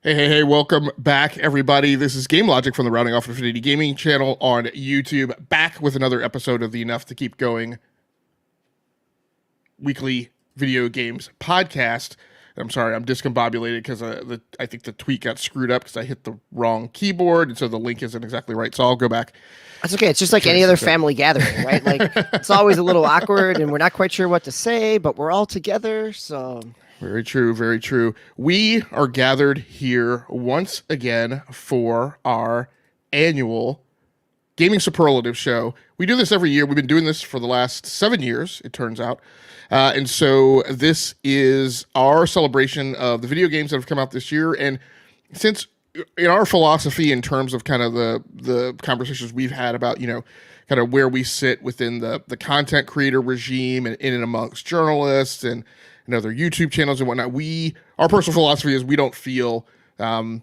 Hey, welcome back, everybody. This is Game Logic from the Rounding Off Infinity Gaming channel on YouTube, back with another episode of the Enough to Keep Going weekly video games podcast. I'm sorry, I'm discombobulated because I think the tweet got screwed up because I hit the wrong keyboard, and so the link isn't exactly right. So I'll go back. That's okay. It's just like any other family gathering, right? Like it's always a little awkward, and we're not quite sure what to say, but we're all together, so... Very true, very true. We are gathered here once again for our annual Gaming Superlative show. We do this every year. We've been doing this for the last 7 years, it turns out. And so this is our celebration of the video games that have come out this year. And since in our philosophy in terms of kind of the conversations we've had about, you know, kind of where we sit within the content creator regime and in and amongst journalists and other YouTube channels and whatnot, our personal philosophy is we don't feel, the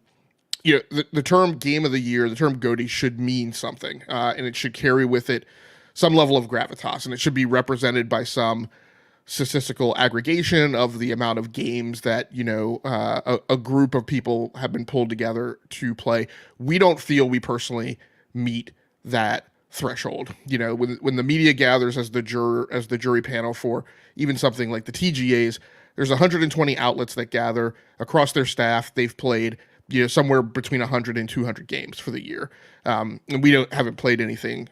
term game of the year, the term GotY should mean something, and it should carry with it some level of gravitas, and it should be represented by some statistical aggregation of the amount of games that, a group of people have been pulled together to play. We don't feel we personally meet that threshold. You know, when the media gathers as the jury panel for even something like the TGAs, there's 120 outlets that gather across their staff. They've played, somewhere between 100 and 200 games for the year, and we haven't played anything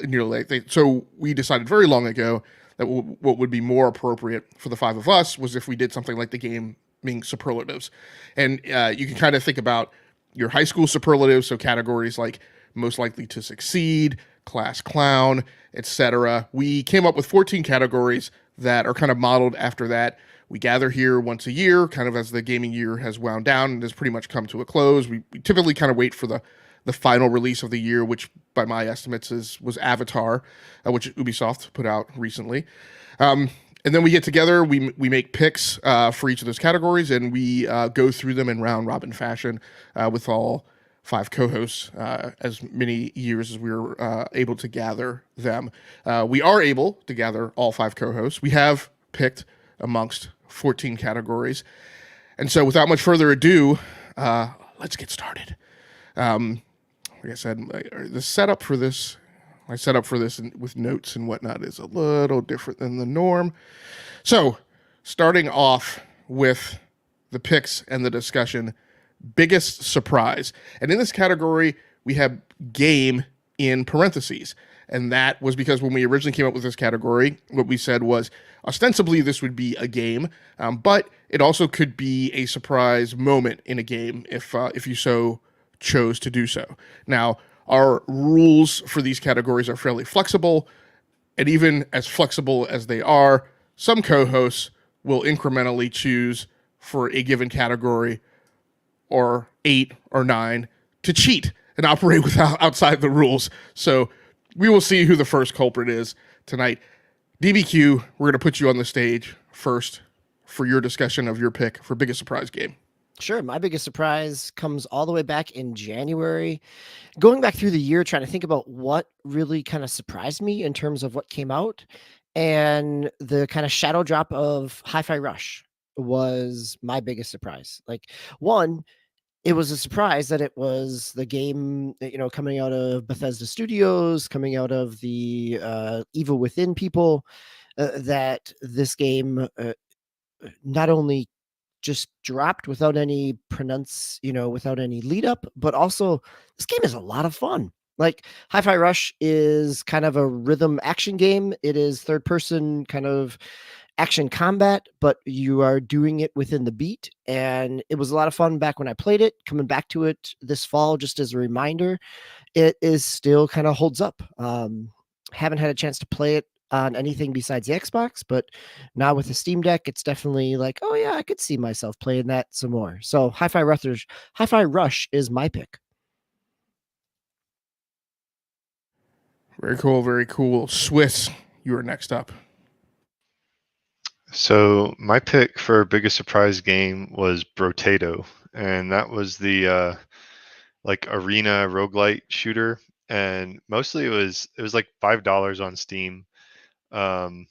nearly like that. So we decided very long ago that what would be more appropriate for the five of us was if we did something like the gaming superlatives, and you can kind of think about your high school superlatives, so categories like most likely to succeed, class clown, etc. We came up with 14 categories that are kind of modeled after that. We gather here once a year, kind of as the gaming year has wound down and has pretty much come to a close. We typically kind of wait for the final release of the year, which by my estimates was Avatar, which Ubisoft put out recently. And then we get together, we make picks for each of those categories, and we go through them in round robin fashion with all 5 co-hosts, as many years as we were able to gather them. We are able to gather all 5 co-hosts. We have picked amongst 14 categories. And so without much further ado, let's get started. Like I said, my setup for this with notes and whatnot is a little different than the norm. So starting off with the picks and the discussion, biggest surprise. And in this category, we have game in parentheses. And that was because when we originally came up with this category, what we said was ostensibly this would be a game, but it also could be a surprise moment in a game if you so chose to do so. Now, our rules for these categories are fairly flexible, and even as flexible as they are, some co-hosts will incrementally choose for a given category or 8 or 9 to cheat and operate outside the rules. So we will see who the first culprit is tonight. DBQ, we're going to put you on the stage first for your discussion of your pick for biggest surprise game. Sure. My biggest surprise comes all the way back in January. Going back through the year, trying to think about what really kind of surprised me in terms of what came out, and the kind of shadow drop of Hi-Fi Rush was my biggest surprise. Like, one, it was a surprise that it was the game, coming out of Bethesda Studios, coming out of the Evil Within people, that this game not only just dropped without any without any lead up, but also this game is a lot of fun. Like Hi-Fi Rush is kind of a rhythm action game. It is third person kind of action combat, but you are doing it within the beat. And it was a lot of fun back when I played it. Coming back to it this fall, just as a reminder, it is still kind of holds up. Haven't had a chance to play it on anything besides the Xbox, but now with the Steam Deck, it's definitely like, oh yeah, I could see myself playing that some more. So Hi-Fi Rush is my pick. Very cool, very cool. Swiss, you are next up. So my pick for biggest surprise game was Brotato, and that was the like arena roguelite shooter, and mostly it was like $5 on Steam. And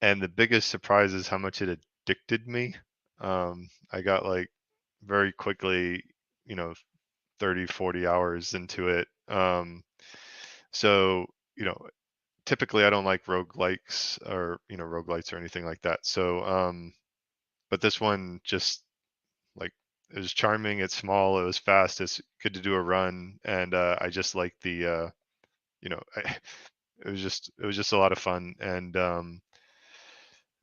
the biggest surprise is how much it addicted me. I got like very quickly, 30, 40 hours into it. So, typically I don't like roguelikes or, roguelites or anything like that. So, but this one just like, it was charming. It's small. It was fast. It's good to do a run. And, I just like the, it was just a lot of fun. And,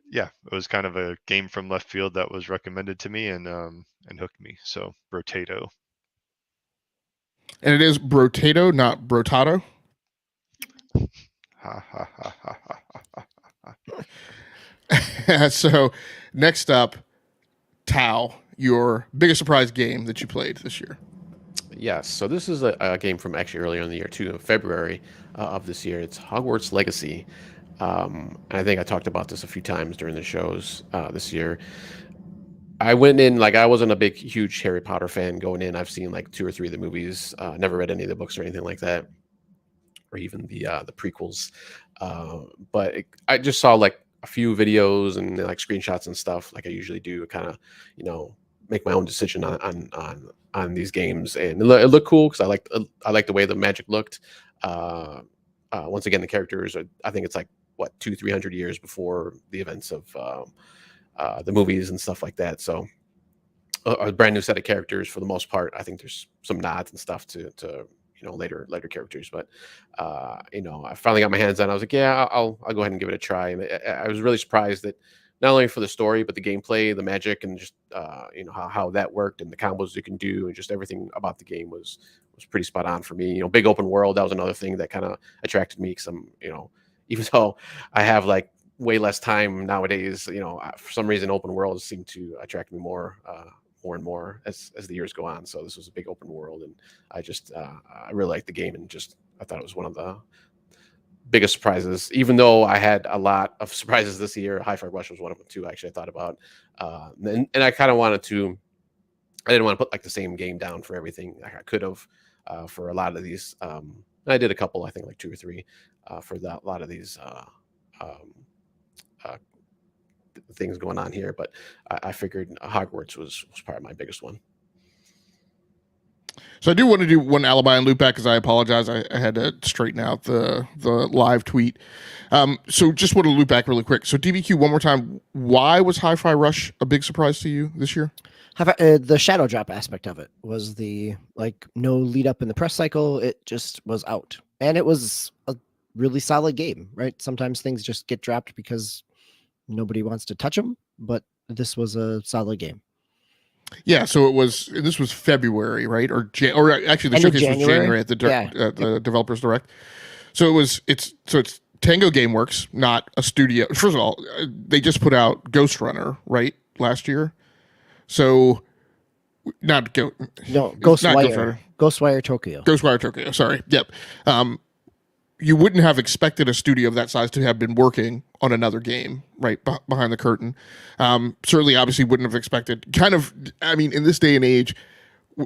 yeah, it was kind of a game from left field that was recommended to me and hooked me. So Brotato. And it is Brotato, not Brotato. Ha ha ha ha ha ha. So next up, Tao, your biggest surprise game that you played this year. Yes, so this is a game from actually earlier in the year too, in February of this year. It's Hogwarts Legacy. And I think I talked about this a few times during the shows this year. I went in like I wasn't a big, huge Harry Potter fan going in. I've seen like 2 or 3 of the movies, never read any of the books or anything like that, or even the prequels. I just saw like a few videos and like screenshots and stuff, like I usually do, kind of, make my own decision on these games, and it looked cool because I liked the way the magic looked. Once again, the characters are, I think it's like what 200-300 years before the events of the movies and stuff like that. So a brand new set of characters for the most part. I think there's some nods and stuff to later characters, but I finally got my hands on it. I was like, yeah, I'll go ahead and give it a try. And I was really surprised that not only for the story, but the gameplay, the magic, and just how that worked and the combos you can do, and just everything about the game was pretty spot on for me. Big open world, that was another thing that kind of attracted me, because I'm even though I have like way less time nowadays, for some reason open worlds seem to attract me more and more as the years go on. So this was a big open world, and I just I really liked the game, and just I thought it was one of the biggest surprises. Even though I had a lot of surprises this year, Hi-Fi Rush was one of them too. Actually, I thought about, and I kind of wanted to. I didn't want to put like the same game down for everything. I could have for a lot of these. I did a couple, I think like 2 or 3 for that. A lot of these things going on here, but I figured Hogwarts was probably my biggest one. So I do want to do one alibi and loop back, because I apologize. I had to straighten out the live tweet. So just want to loop back really quick. So DBQ, one more time. Why was Hi-Fi Rush a big surprise to you this year? The shadow drop aspect of it was the no lead up in the press cycle. It just was out, and it was a really solid game. Right? Sometimes things just get dropped because nobody wants to touch them, but this was a solid game. Yeah, so this was February, right? Or actually the showcase was January at the Developers Direct. So it's Tango Gameworks, not a studio. First of all, they just put out Ghost Runner, right, last year. So Ghostwire Tokyo. Ghostwire Tokyo, sorry. Yep. You wouldn't have expected a studio of that size to have been working on another game right behind the curtain. Certainly, obviously, wouldn't have expected in this day and age,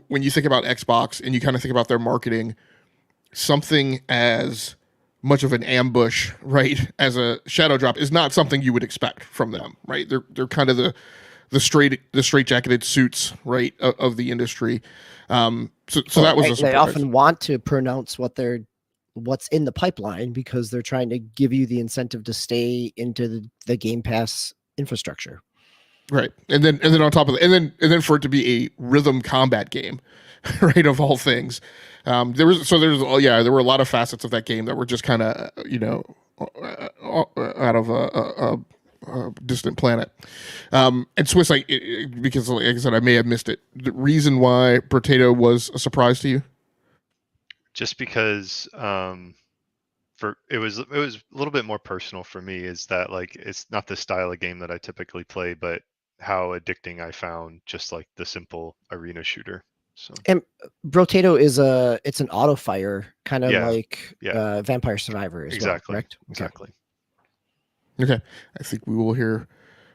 when you think about Xbox and you kind of think about their marketing, something as much of an ambush, right, as a shadow drop is not something you would expect from them, right? They're kind of the straight jacketed suits, right, of the industry. So that was a surprise. They often want to pronounce what's in the pipeline because they're trying to give you the incentive to stay into the Game Pass infrastructure. Right. And then on top of that, and then for it to be a rhythm combat game, right, of all things. There were a lot of facets of that game that were just kind of, out of a distant planet. And Swiss, because like I said, I may have missed it. The reason why Potato was a surprise to you? Just because it was a little bit more personal for me, is that like it's not the style of game that I typically play, but how addicting I found just like the simple arena shooter. So, and Brotato it's an auto fire kind of like Yeah. Vampire Survivor as well, correct? Exactly. Okay. I think we will hear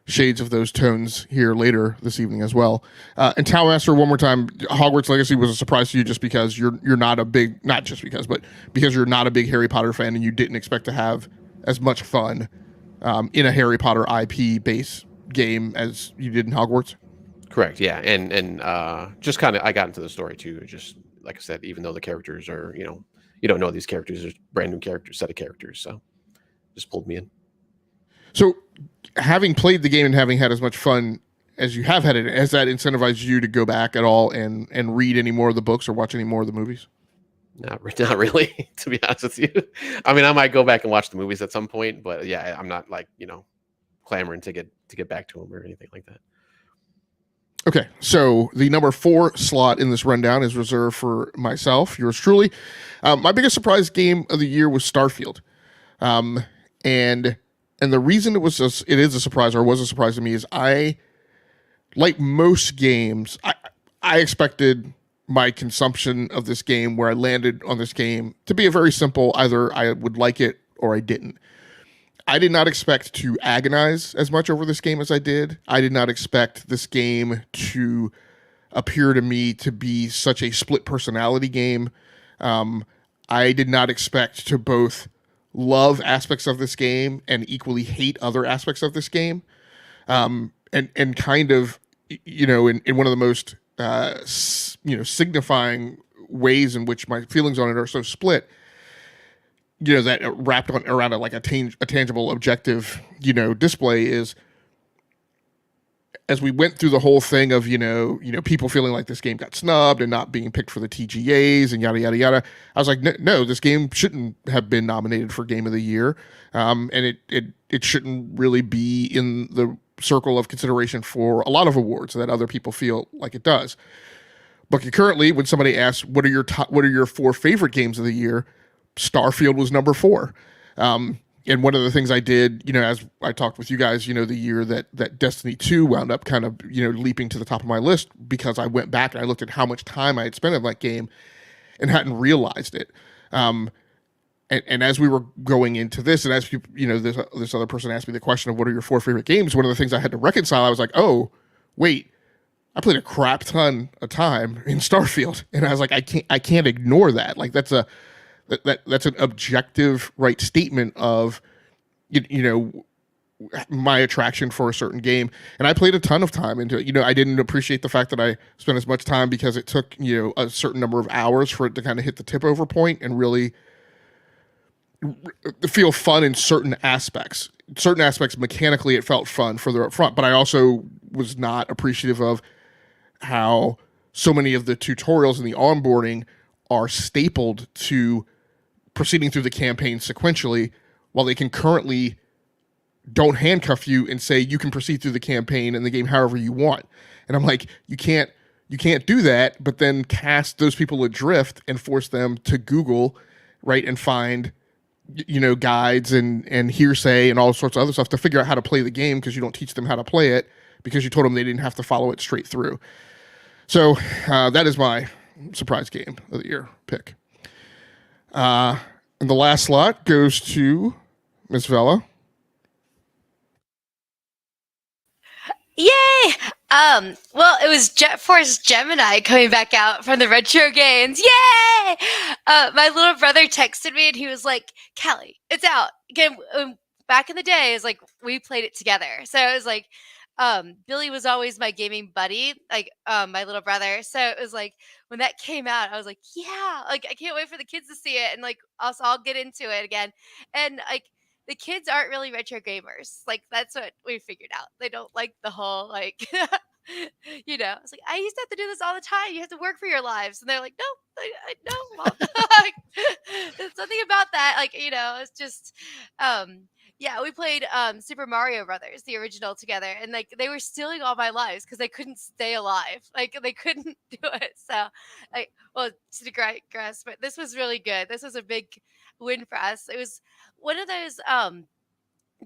shades of those tones here later this evening as well. And Talmaster, one more time, Hogwarts Legacy was a surprise to you just because you're not a big, not just because, but because you're not a big Harry Potter fan and you didn't expect to have as much fun in a Harry Potter IP based game as you did in Hogwarts. Correct. Yeah. And just kind of, I got into the story too. Just like I said, even though the characters are, you don't know these characters, there's brand new set of characters. So just pulled me in. So having played the game and having had as much fun as you have had it, has that incentivized you to go back at all and read any more of the books or watch any more of the movies? Not really, to be honest with you. I mean, I might go back and watch the movies at some point, but yeah, I'm not like, clamoring to get back to them or anything like that. Okay, so the number 4 slot in this rundown is reserved for myself, yours truly. My biggest surprise game of the year was Starfield, and the reason it is a surprise, or was a surprise to me, is I, like most games, I expected my consumption of this game, where I landed on this game, to be a very simple, either I would like it or I didn't. I did not expect to agonize as much over this game as I did. I did not expect this game to appear to me to be such a split personality game. I did not expect to both love aspects of this game and equally hate other aspects of this game. And kind of, in one of the most, signifying ways in which my feelings on it are so split, that wrapped around a tangible, objective, display is, as we went through the whole thing of, people feeling like this game got snubbed and not being picked for the TGAs and yada, yada, yada. I was like, no, this game shouldn't have been nominated for Game of the Year. And it shouldn't really be in the circle of consideration for a lot of awards that other people feel like it does. But concurrently, when somebody asks, what are your 4 favorite games of the year? Starfield was number 4. And one of the things I did, as I talked with you guys, the year that Destiny 2 wound up kind of, leaping to the top of my list, because I went back and I looked at how much time I had spent on that game and hadn't realized it. And as we were going into this, and as people, this other person asked me the question of what are your 4 favorite games, one of the things I had to reconcile, I was like, oh, wait, I played a crap ton of time in Starfield. And I was like, I can't ignore that. Like that's an objective, right, statement of, my attraction for a certain game. And I played a ton of time into it. I didn't appreciate the fact that I spent as much time because it took, a certain number of hours for it to kind of hit the tip over point and really feel fun in certain aspects. Certain aspects mechanically, it felt fun further up front, but I also was not appreciative of how so many of the tutorials and the onboarding are stapled to proceeding through the campaign sequentially, while they concurrently don't handcuff you and say you can proceed through the campaign and the game however you want. And I'm like, you can't do that, but then cast those people adrift and force them to Google, right, and find guides and hearsay and all sorts of other stuff to figure out how to play the game, because you don't teach them how to play it because you told them they didn't have to follow it straight through. So that is my surprise game of the year pick. And the last slot goes to Miss Vela. Yay! Well, it was Jet Force Gemini coming back out from the retro games. Yay! My little brother texted me and he was like, Callie, it's out. Again, back in the day, it was like we played it together. So it was like, Billy was always my gaming buddy, like my little brother. So it was like when that came out, I was like, yeah, like I can't wait for the kids to see it, and like us all get into it again. And like the kids aren't really retro gamers. Like that's what we figured out. They don't like the whole like I was like, I used to have to do this all the time. You have to work for your lives. And they're like, no, I no, mom. There's something about that. Like, it's just yeah, we played Super Mario Brothers, the original, together, and like they were stealing all my lives because they couldn't stay alive. Like they couldn't do it. So, like, well, to digress, but this was really good. This was a big win for us. It was one of those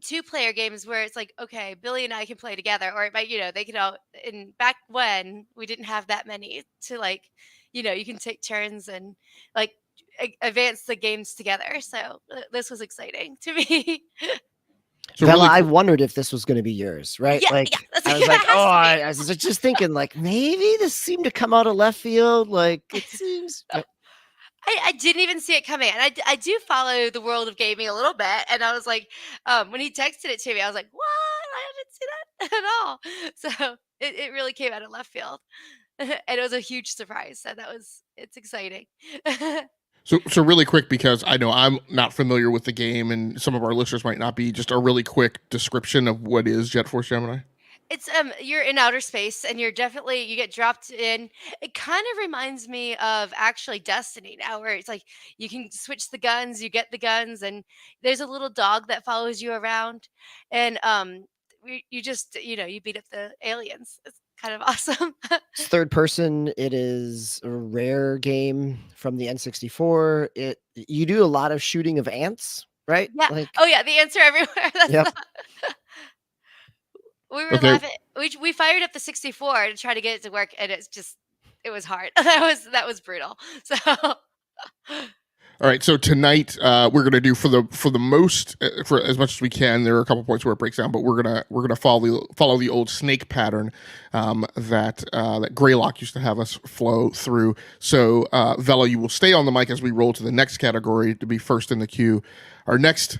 two-player games where it's like, okay, Billy and I can play together, or it might, they can all. And back when we didn't have that many to like, you can take turns and like advance the games together. So this was exciting to me. So Vela, really I quick- wondered if this was going to be yours, right? Yeah, Like, yeah, that's I was it like, has to be. I was just thinking, like, maybe this seemed to come out of left field. Like, it seems. I didn't even see it coming. And I do follow the world of gaming a little bit. And I was like, when he texted it to me, I was like, what? I didn't see that at all. So it really came out of left field. And it was a huge surprise. So it's exciting. So really quick, because I know I'm not familiar with the game and some of our listeners might not be, just a really quick description of what is Jet Force Gemini. It's you're in outer space and you get dropped in. It kind of reminds me of actually Destiny now, where it's like you can switch the guns, you get the guns, and there's a little dog that follows you around, and you just you beat up the aliens. It's kind of awesome. It's third person. It is a rare game from the N64. You do a lot of shooting of ants, right? Yeah. Like, Oh yeah, the answer everywhere. That's Yep. we were Okay. laughing. We fired up the 64 to try to get it to work, and it was hard. That was brutal. So All right, so tonight we're gonna do for the most for as much as we can. There are a couple points where it breaks down, but we're gonna follow the old snake pattern that Greylock used to have us flow through. So Vela, you will stay on the mic as we roll to the next category to be first in the queue. Our next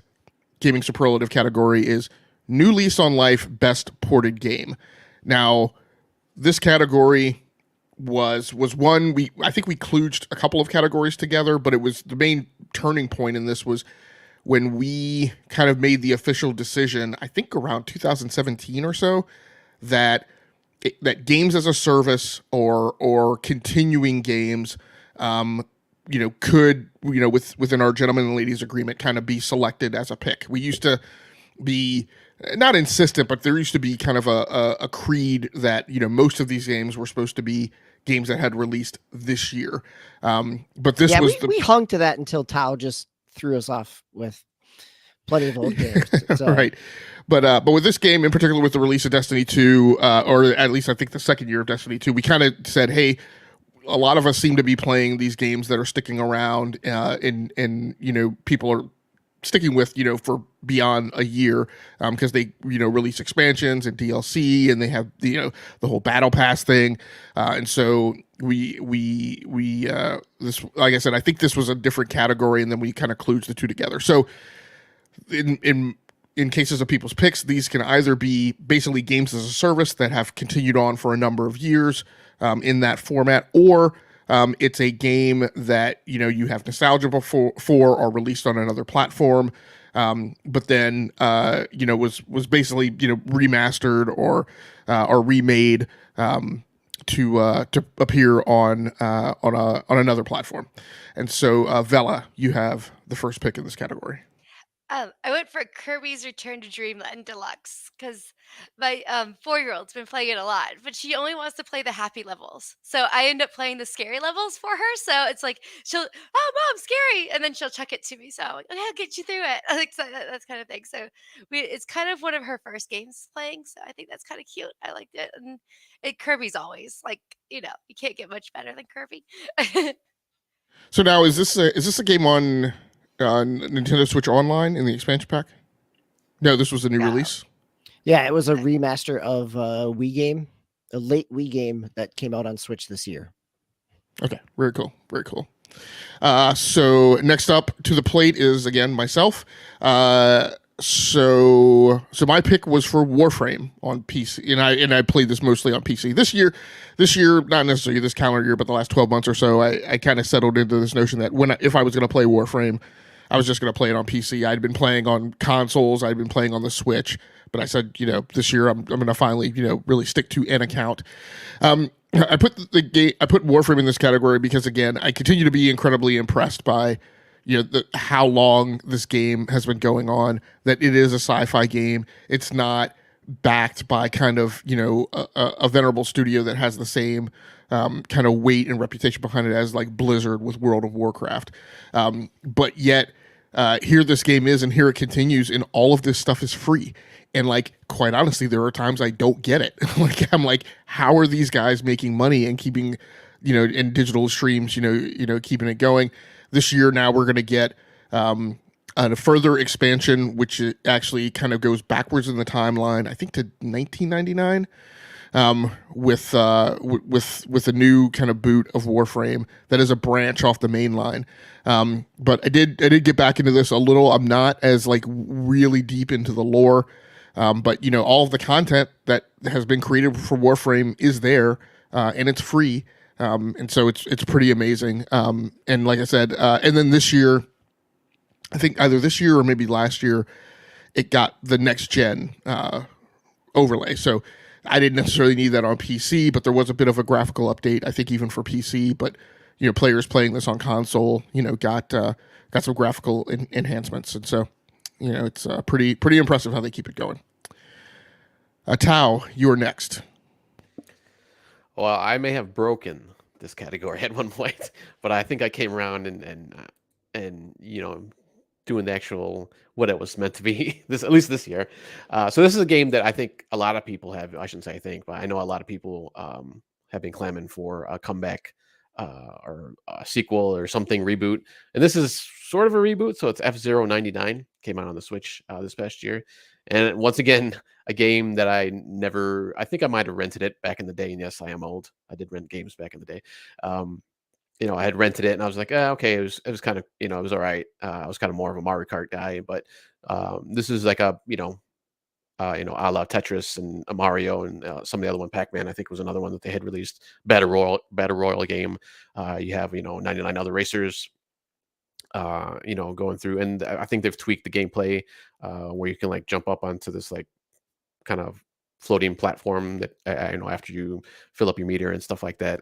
gaming superlative category is New Lease on Life Best Ported Game. Now, this category was one I think we kludged a couple of categories together, but it was the main turning point in this was when we kind of made the official decision, I think around 2017 or so, that games as a service or continuing games could within our gentlemen and ladies agreement kind of be selected as a pick. We used to be not insistent, but there used to be kind of a creed that most of these games were supposed to be games that had released this year. But this was we hung to that until Tao just threw us off with plenty of old games. So. Right. But with this game in particular, with the release of Destiny 2, or at least I think the second year of Destiny 2, we kind of said, hey, a lot of us seem to be playing these games that are sticking around, and people are sticking with for beyond a year, because they release expansions and DLC, and they have the whole battle pass thing, and so we this, like I said, I think this was a different category, and then we kind of kludged the two together. So in cases of people's picks, these can either be basically games as a service that have continued on for a number of years in that format, or it's a game that you have nostalgia for or released on another platform, but then was basically remastered or remade to appear on another platform. And so Vela, you have the first pick in this category. I went for Kirby's Return to Dreamland Deluxe because my 4-year-old's been playing it a lot, but she only wants to play the happy levels. So I end up playing the scary levels for her. So it's like oh mom, scary, and then she'll chuck it to me. So I'm like, okay, I'll get you through it. Like that's kind of thing. So it's kind of one of her first games playing. So I think that's kind of cute. I liked it, and Kirby's always like you can't get much better than Kirby. So now is this a game on Nintendo Switch Online in the expansion pack? No, this was a new release. Yeah, it was a remaster of a Wii game, a late Wii game that came out on Switch this year. Okay, very cool, very cool. So next up to the plate is again myself. So my pick was for Warframe on PC, and I played this mostly on PC. This year, not necessarily this calendar year, but the last 12 months or so, I kind of settled into this notion that if I was going to play Warframe, I was just going to play it on PC. I'd been playing on consoles, I'd been playing on the Switch, but I said, this year I'm going to finally, really stick to an account. I put I put Warframe in this category because, again, I continue to be incredibly impressed by how long this game has been going on, that it is a sci-fi game. It's not backed by kind of a venerable studio that has the same kind of weight and reputation behind it as like Blizzard with World of Warcraft, but yet here this game is, and here it continues, and all of this stuff is free. And like, quite honestly, there are times I don't get it. Like, I'm like, how are these guys making money and keeping in digital streams keeping it going? This year, now we're going to get a further expansion, which actually kind of goes backwards in the timeline, I think to 1999, with a new kind of boot of Warframe that is a branch off the main line. But I did get back into this a little. I'm not as like really deep into the lore, but all of the content that has been created for Warframe is there, and it's free. And so it's pretty amazing. And like I said, and then this year, I think either this year or maybe last year, it got the next gen overlay. So I didn't necessarily need that on PC, but there was a bit of a graphical update, I think, even for PC. But players playing this on console, got some graphical enhancements, and so it's pretty impressive how they keep it going. Tao, you're next. Well, I may have broken this category at one point, but I think I came around and doing the actual what it was meant to be at least this year. So this is a game that I think a lot of people have. I shouldn't say I think, but I know a lot of people have been clamoring for a comeback or a sequel or something reboot. And this is sort of a reboot. So it's F-Zero 99, came out on the Switch this past year. And once again, a game that I think I might have rented it back in the day. And yes, I am old. I did rent games back in the day. I had rented it and I was like, okay, it was kind of, it was all right. I was kind of more of a Mario Kart guy, but this is like a, a la Tetris and a Mario and some of the other one, Pac-Man, I think was another one that they had released. Battle Royale game. You have, 99 other racers, going through, and I think they've tweaked the gameplay where you can like jump up onto this like kind of floating platform that, after you fill up your meter and stuff like that,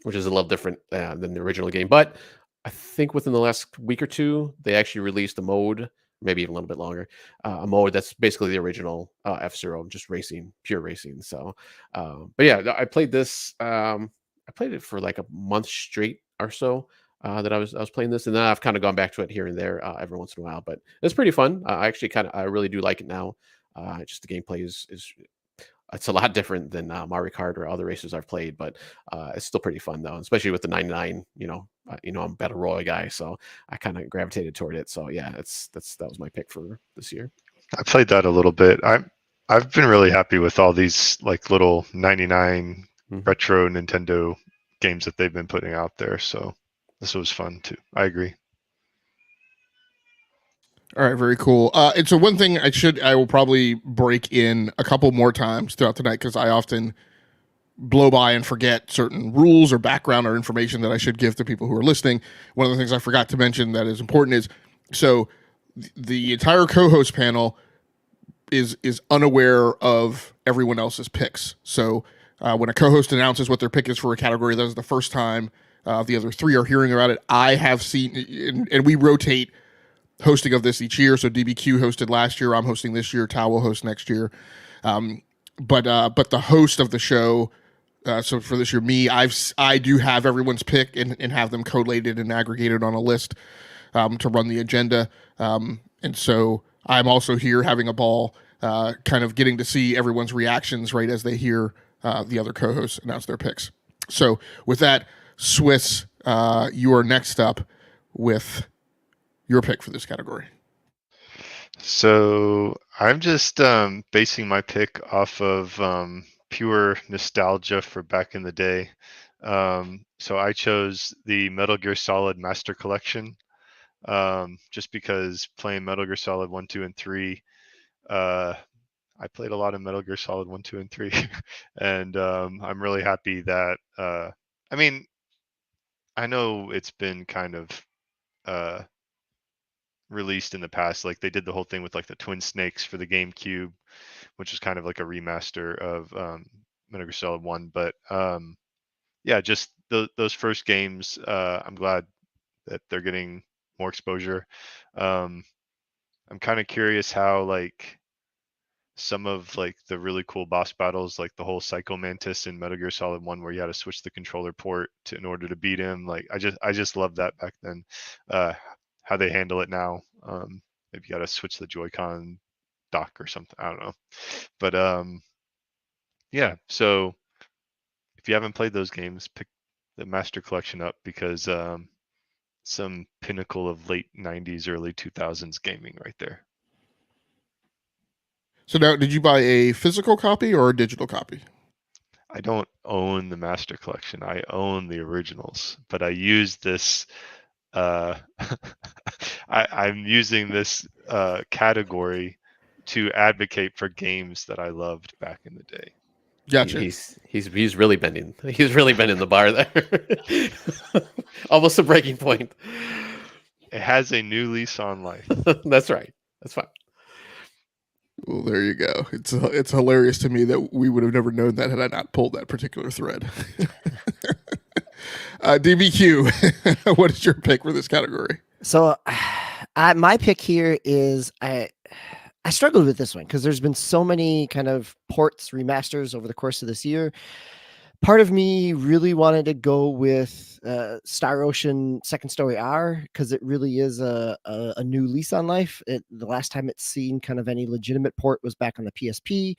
which is a little different than the original game. But I think within the last week or two, they actually released a mode, maybe even a little bit longer, a mode that's basically the original F-Zero, just racing, pure racing. So, but yeah, I played this. I played it for like a month straight or so. That I was playing this, and then I've kind of gone back to it here and there every once in a while. But it's pretty fun. I actually I really do like it now. Just the gameplay is it's a lot different than Mario Kart or other races I've played, but it's still pretty fun though, especially with the 99. I'm a Battle Royale guy, so I kind of gravitated toward it. So yeah, that was my pick for this year. I played that a little bit. I've been really happy with all these like little 99 retro Nintendo games that they've been putting out there. So this was fun too. I agree. All right, very cool. And so one thing I will probably break in a couple more times throughout the night, because I often blow by and forget certain rules or background or information that I should give to people who are listening. One of the things I forgot to mention that is important is, so the entire co-host panel is unaware of everyone else's picks. So when a co-host announces what their pick is for a category, that is the first time the other three are hearing about it. I have seen, and we rotate hosting of this each year. So DBQ hosted last year. I'm hosting this year. Tao will host next year. But the host of the show, so for this year, me, I do have everyone's pick and have them collated and aggregated on a list to run the agenda. And so I'm also here having a ball, kind of getting to see everyone's reactions right as they hear the other co-hosts announce their picks. So with that, Swiss, you are next up with your pick for this category. So I'm just basing my pick off of pure nostalgia for back in the day. So I chose the Metal Gear Solid Master Collection, just because playing Metal Gear Solid 1, 2, and 3 I played a lot of Metal Gear Solid 1, 2, and 3, and I'm really happy that. I mean, I know it's been kind of released in the past. Like they did the whole thing with like the Twin Snakes for the GameCube, which is kind of like a remaster of Metal Gear Solid 1. But yeah, just those first games. I'm glad that they're getting more exposure. I'm kind of curious how like some of like the really cool boss battles, like the whole Psycho Mantis in Metal Gear Solid 1, where you had to switch the controller port in order to beat him. Like I just loved that back then. How they handle it now. Maybe you got to switch the Joy-Con dock or something. I don't know. But yeah. So if you haven't played those games, pick the Master Collection up, because some pinnacle of late 90s, early 2000s gaming right there. So now, did you buy a physical copy or a digital copy? I don't own the Master Collection. I own the originals, but I use this. I'm using this category to advocate for games that I loved back in the day. Gotcha. He's really bending. He's really bending the bar there. Almost a breaking point. It has a new lease on life. That's right. That's fine. Well, there you go. It's hilarious to me that we would have never known that had I not pulled that particular thread. DBQ, what is your pick for this category? So, my pick here is I struggled with this one because there's been so many kind of ports, remasters over the course of this year. Part of me really wanted to go with Star Ocean Second Story R, because it really is a new lease on life. The last time it's seen kind of any legitimate port was back on the PSP,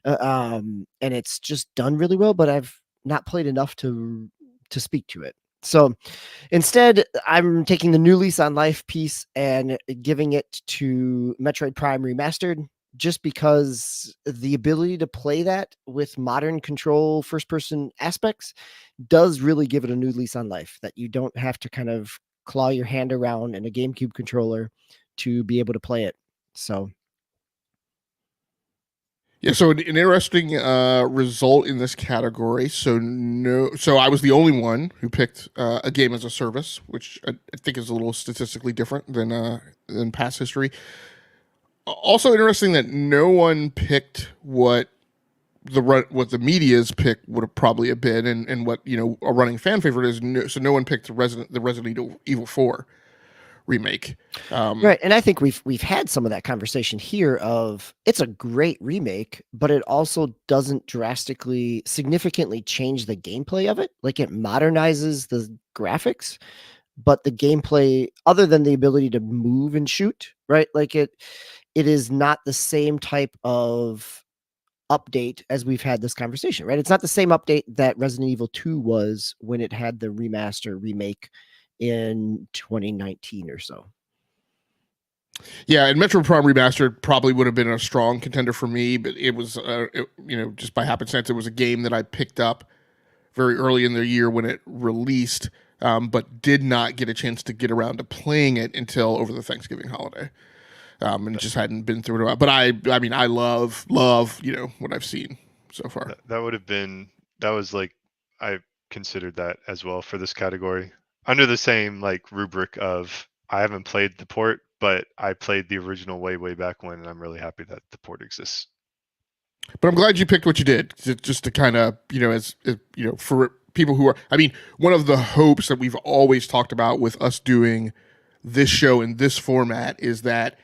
and it's just done really well, but I've not played enough to speak to it. So instead, I'm taking the new lease on life piece and giving it to Metroid Prime Remastered, just because the ability to play that with modern control first person aspects does really give it a new lease on life, that you don't have to kind of claw your hand around in a GameCube controller to be able to play it. So yeah, so an interesting result in this category. So I was the only one who picked a game as a service, which I think is a little statistically different than past history. Also interesting that no one picked what the media's pick would have probably have been, and what a running fan favorite is. So no one picked the Resident Evil 4 remake. Right, and I think we've had some of that conversation here of it's a great remake, but it also doesn't significantly change the gameplay of it. Like, it modernizes the graphics, but the gameplay, other than the ability to move and shoot, right? Like it is not the same type of update as we've had this conversation, right? It's not the same update that Resident Evil 2 was when it had the remaster remake in 2019 or so. Yeah, and Metro Prime Remastered probably would have been a strong contender for me, but it was, just by happenstance, it was a game that I picked up very early in the year when it released, but did not get a chance to get around to playing it until over the Thanksgiving holiday. And just hadn't been through it. But I mean, I love, what I've seen so far. That was like, I considered that as well for this category, under the same like rubric of I haven't played the port, but I played the original way back when, and I'm really happy that the port exists. But I'm glad you picked what you did, just to kind of, as for people who are, I mean, one of the hopes that we've always talked about with us doing this show in this format is that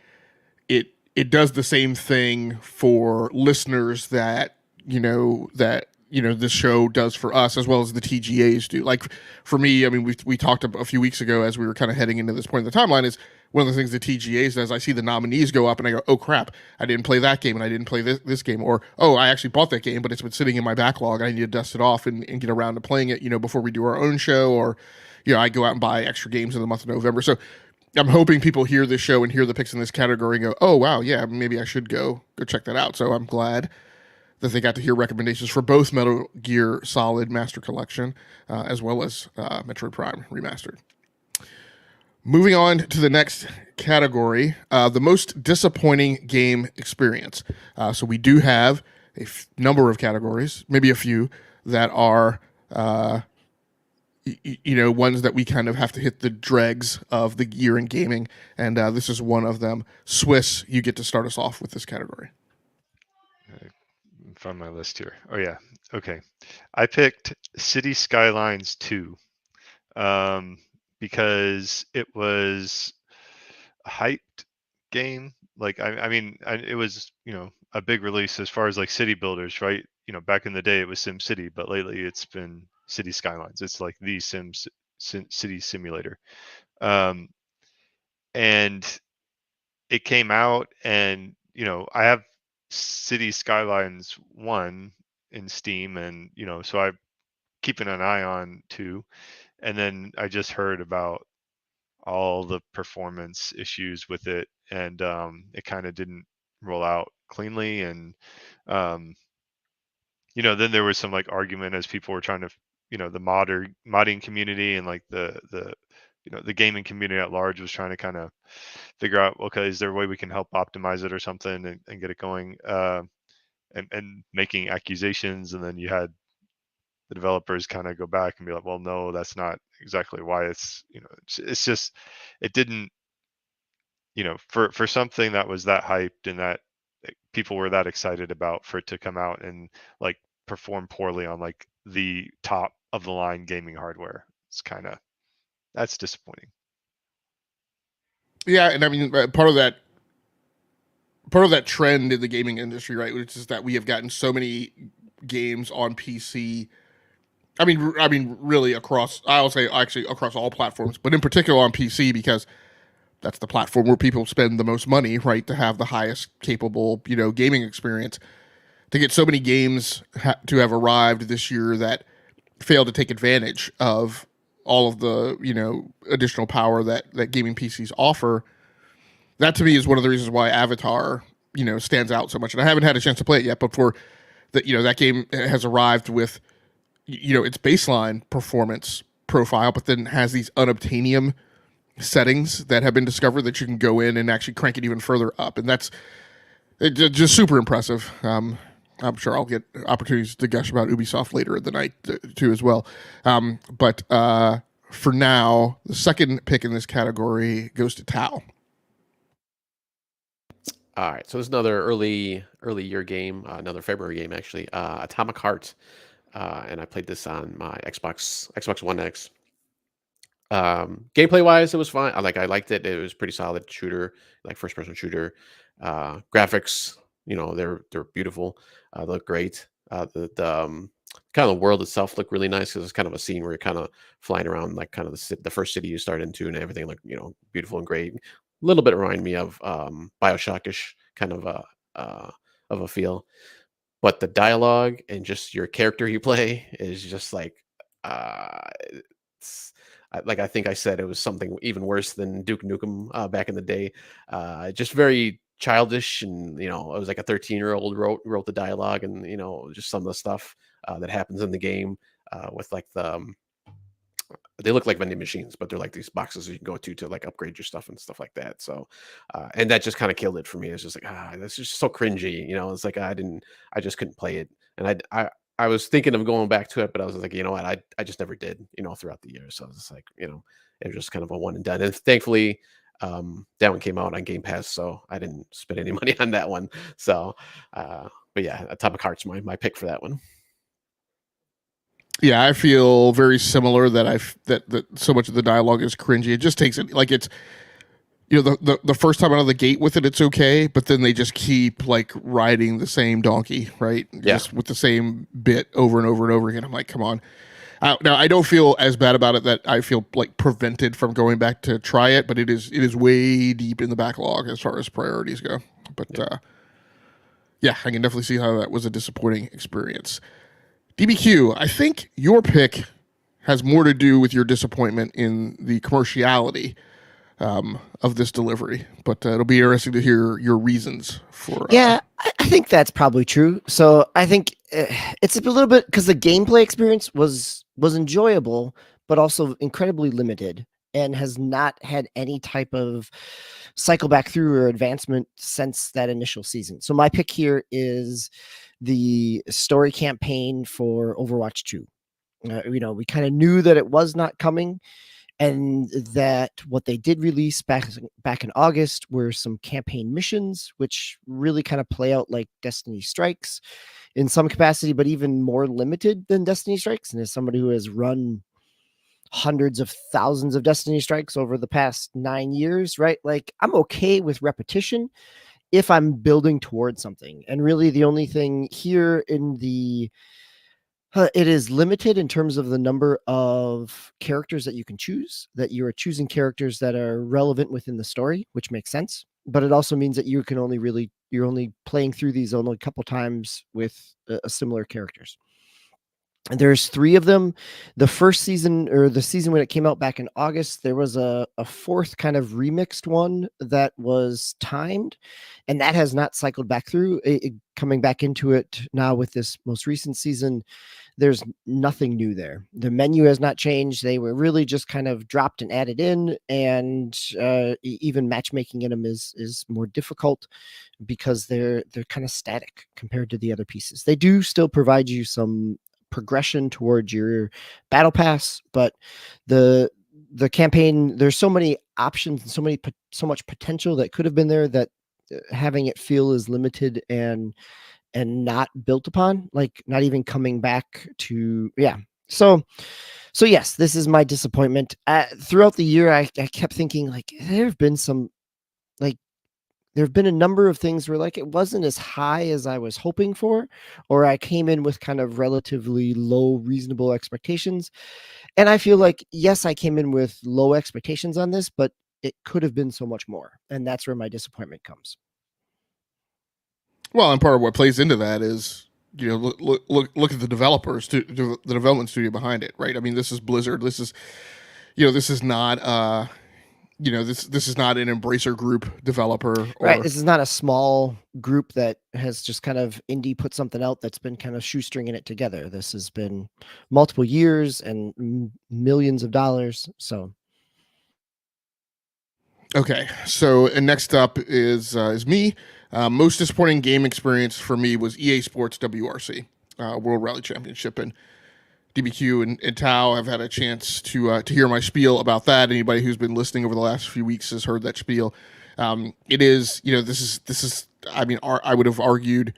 it does the same thing for listeners that this show does for us, as well as the TGAs do. Like for me, I mean, we talked a few weeks ago as we were kind of heading into this point in the timeline, is one of the things the TGAs does. I see the nominees go up and I go, oh crap, I didn't play that game and I didn't play this game, or oh, I actually bought that game, but it's been sitting in my backlog. I need to dust it off and get around to playing it, before we do our own show, or I go out and buy extra games in the month of November. So I'm hoping people hear this show and hear the picks in this category and go, oh wow, yeah, maybe I should go check that out. So I'm glad that they got to hear recommendations for both Metal Gear Solid Master Collection as well as Metroid Prime Remastered. Moving on to the next category, the most disappointing game experience. So we do have a number of categories, maybe a few that are, ones that we kind of have to hit the dregs of the year in gaming, and this is one of them. Swiss, you get to start us off with this category. Found my list here. Oh yeah, okay. I picked City Skylines 2 because it was a hyped game. Like it was a big release as far as like city builders, right? Back in the day it was Sim City, but lately it's been City Skylines. It's like the city simulator, and it came out, and I have City Skylines 1 in Steam, and so I'm keeping an eye on 2, and then I just heard about all the performance issues with it, and it kind of didn't roll out cleanly, and then there was some like argument as people were trying to, the modding community and like the gaming community at large was trying to kind of figure out, okay, is there a way we can help optimize it or something and get it going, and making accusations, and then you had the developers kind of go back and be like, well, no, that's not exactly why. It's just, it didn't, for something that was that hyped and that people were that excited about, for it to come out and like perform poorly on like the top of the line gaming hardware. That's disappointing. Yeah, and I mean, part of that trend in the gaming industry, right, which is that we have gotten so many games on PC. I mean, really across, I'll say actually across all platforms, but in particular on PC, because that's the platform where people spend the most money, right, to have the highest capable, gaming experience. To get so many games to have arrived this year that fail to take advantage of all of the, additional power that gaming PCs offer. That to me is one of the reasons why Avatar, stands out so much. And I haven't had a chance to play it yet, but for that, that game has arrived with, its baseline performance profile, but then has these unobtainium settings that have been discovered that you can go in and actually crank it even further up. And that's just super impressive. I'm sure I'll get opportunities to gush about Ubisoft later in the night too as well. But for now, the second pick in this category goes to Tao. All right, so this is another early year game, another February game actually, Atomic Heart, and I played this on my Xbox One X. Gameplay wise, it was fine. I liked it. It was pretty solid shooter, like first person shooter. Graphics, they're beautiful. They look great. The kind of the world itself looked really nice, because it's kind of a scene where you're kind of flying around, like kind of the first city you start into, and everything looked beautiful and great. A little bit remind me of Bioshockish kind of a feel, but the dialogue and just your character you play is just like like I think I said, it was something even worse than Duke Nukem back in the day. Just very childish, and it was like a 13-year-old wrote the dialogue, and just some of the stuff that happens in the game with like they look like vending machines, but they're like these boxes you can go to like upgrade your stuff and stuff like that. So, and that just kind of killed it for me. It's just like, that's just so cringy. It's like I just couldn't play it, and I was thinking of going back to it, but I was like, you know what, I just never did, throughout the year. So I was just like, it was just kind of a one and done. And thankfully, that one came out on Game Pass, so I didn't spend any money on that one. So, but yeah, Atomic Heart's my pick for that one. Yeah, I feel very similar that so much of the dialogue is cringy. It just takes it like it's, the first time out of the gate with it, it's okay, but then they just keep like riding the same donkey, right? Yeah. Just with the same bit over and over and over again. I'm like, come on. Now I don't feel as bad about it that I feel like prevented from going back to try it, but it is way deep in the backlog as far as priorities go. But yeah, I can definitely see how that was a disappointing experience. DBQ, I think your pick has more to do with your disappointment in the commerciality of this delivery, but it'll be interesting to hear your reasons for. Yeah, I think that's probably true. So I think it's a little bit because the gameplay experience was enjoyable, but also incredibly limited. and has not had any type of cycle back through or advancement since that initial season. So my pick here is the story campaign for Overwatch 2. We kind of knew that it was not coming, and that what they did release back in August were some campaign missions, which really kind of play out like Destiny Strikes in some capacity, but even more limited than Destiny Strikes. And as somebody who has run hundreds of thousands of Destiny Strikes over the past 9 years, right? Like, I'm okay with repetition if I'm building towards something. And really the only thing here in the it is limited in terms of the number of characters that you can choose, that you are choosing characters that are relevant within the story, which makes sense. But it also means that you're only playing through these only a couple times with similar characters. And there's 3 of them. The first season, or the season when it came out back in August, there was a fourth kind of remixed one that was timed, and that has not cycled back through. Coming back into it now with this most recent season, there's nothing new there. The menu has not changed. They were really just kind of dropped and added in, and even matchmaking in them is more difficult because they're kind of static compared to the other pieces. They do still provide you some progression towards your battle pass, but the campaign, there's so many options and so much potential that could have been there, that having it feel is limited and not built upon, like not even coming back to, yeah. So yes, this is my disappointment. Throughout the year, I kept thinking, like, there have been a number of things where, like, it wasn't as high as I was hoping for, or I came in with kind of relatively low, reasonable expectations. And I feel like, yes, I came in with low expectations on this, but it could have been so much more. And that's where my disappointment comes. Well, and part of what plays into that is, look at the developers, the development studio behind it, right? I mean, this is Blizzard. This is, this is not, this is not an Embracer Group developer. Right. This is not a small group that has just kind of indie put something out that's been kind of shoestringing it together. This has been multiple years and millions of dollars. So. Okay. So, and next up is me. Most disappointing game experience for me was EA Sports WRC, World Rally Championship, and DBQ and Tao have had a chance to hear my spiel about that. Anybody who's been listening over the last few weeks has heard that spiel. It is, this is. I mean, I would have argued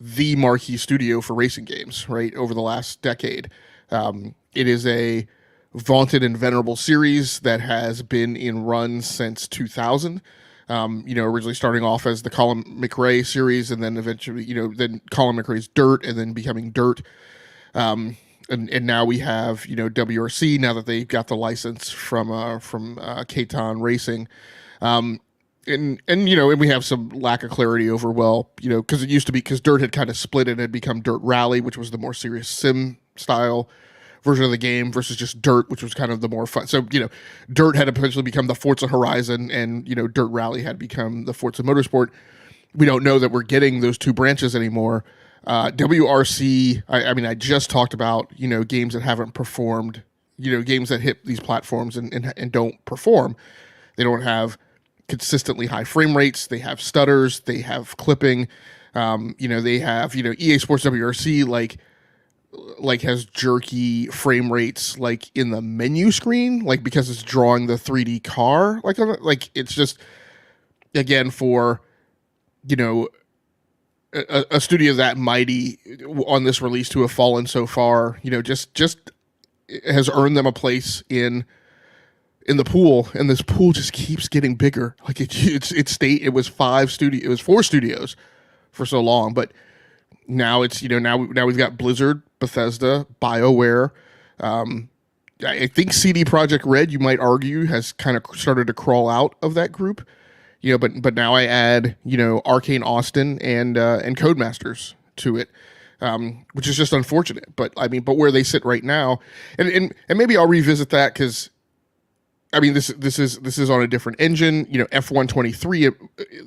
the marquee studio for racing games, right, over the last decade. It is a vaunted and venerable series that has been in run since 2000. Originally starting off as the Colin McRae series, and then eventually, then Colin McRae's Dirt, and then becoming Dirt. And now we have, WRC, now that they got the license from Katon Racing. And we have some lack of clarity over, because it used to be, because Dirt had kind of split and had become Dirt Rally, which was the more serious sim style version of the game, versus just Dirt, which was kind of the more fun. So, Dirt had eventually become the Forza Horizon, and, Dirt Rally had become the Forza Motorsport. We don't know that we're getting those two branches anymore. WRC, I mean, I just talked about, games that haven't performed, games that hit these platforms and don't perform. They don't have consistently high frame rates. They have stutters. They have clipping. They have, EA Sports WRC, like has jerky frame rates, like in the menu screen, like because it's drawing the 3D car, like it's just, again, for, a studio that mighty on this release to have fallen so far, just has earned them a place in the pool, and this pool just keeps getting bigger. Like it was 4 studios for so long, but now it's, now we've got Blizzard, Bethesda, BioWare. I think CD Projekt Red, you might argue, has kind of started to crawl out of that group. But now I add, Arcane Austin and Codemasters to it, which is just unfortunate. But I mean, but where they sit right now, and maybe I'll revisit that, because I mean, this is on a different engine. F123,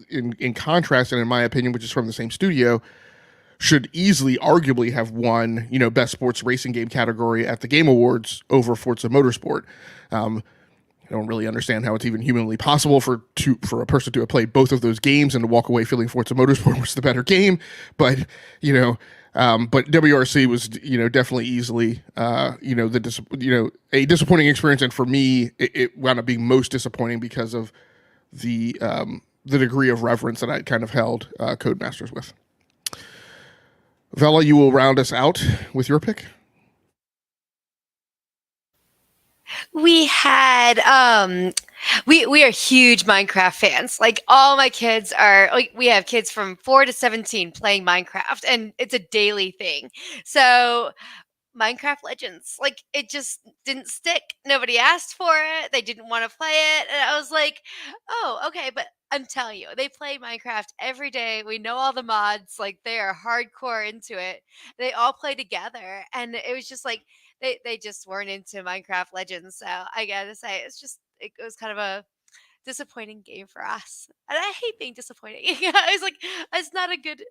in contrast, and in my opinion, which is from the same studio, should easily, arguably, have won, best sports racing game category at the Game Awards over Forza Motorsport. don't really understand how it's even humanly possible for a person to have played both of those games and to walk away feeling Forza Motorsport was the better game. But but WRC was definitely easily a disappointing experience, and for me it wound up being most disappointing because of the degree of reverence that I kind of held Codemasters with. Vela, you will round us out with your pick. We had we are huge Minecraft fans. Like all my kids are like we have kids from 4 to 17 playing Minecraft, and it's a daily thing. So Minecraft Legends, like it just didn't stick. Nobody asked for it. They didn't want to play it. And I was like, oh, okay. But I'm telling you, they play Minecraft every day. We know all the mods. Like they are hardcore into it. They all play together. And it was just like they just weren't into Minecraft Legends. So I gotta say, it was kind of a disappointing game for us. And I hate being disappointing. I was like,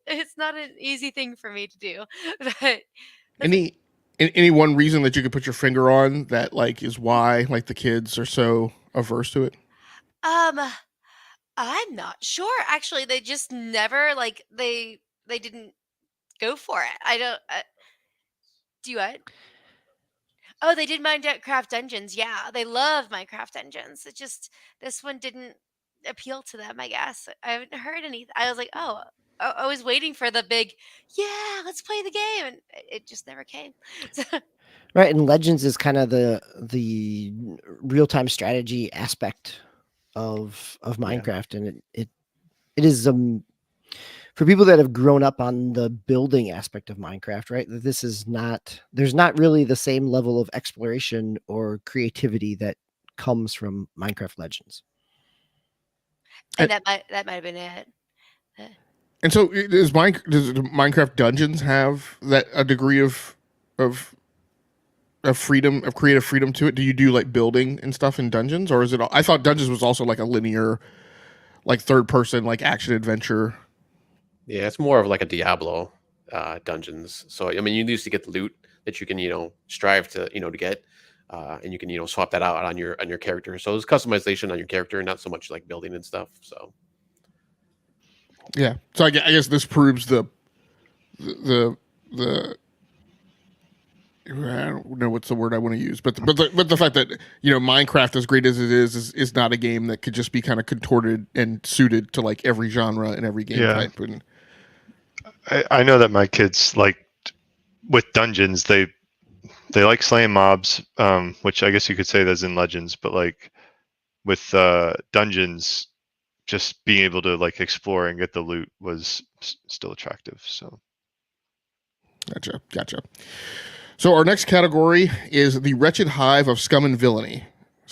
it's not an easy thing for me to do. But any one reason that you could put your finger on that like is why like the kids are so averse to it? I'm not sure. Actually, they just never like they didn't go for it. I don't. Do you what? Oh, they did Minecraft Dungeons. Yeah, they love Minecraft Dungeons. It just this one didn't appeal to them. I guess I haven't heard anything. I was like, oh, I was waiting for the big, yeah, let's play the game, and it just never came. So, Right, and Legends is kind of the real-time strategy aspect of Minecraft, and it is for people that have grown up on the building aspect of Minecraft, right? There's not really the same level of exploration or creativity that comes from Minecraft Legends. and that might have been it. And so does Minecraft Dungeons have a degree of freedom, of creative freedom to it? Do you do like building and stuff in Dungeons, or is it I thought Dungeons was also like a linear, like third person, like action adventure. Yeah, it's more of like a Diablo Dungeons. So I mean, you used to get the loot that you can strive to to get, and you can swap that out on your character. So it's customization on your character, not so much like building and stuff. So yeah, so I guess this proves the I don't know what's the word I want to use, but the fact that Minecraft, as great as it is not a game that could just be kind of contorted and suited to like every genre and every game type. And I know that my kids like with dungeons, they like slaying mobs, which I guess you could say that's in Legends, but like with dungeons, just being able to like explore and get the loot was still attractive. So gotcha. So our next category is the Wretched Hive of Scum and Villainy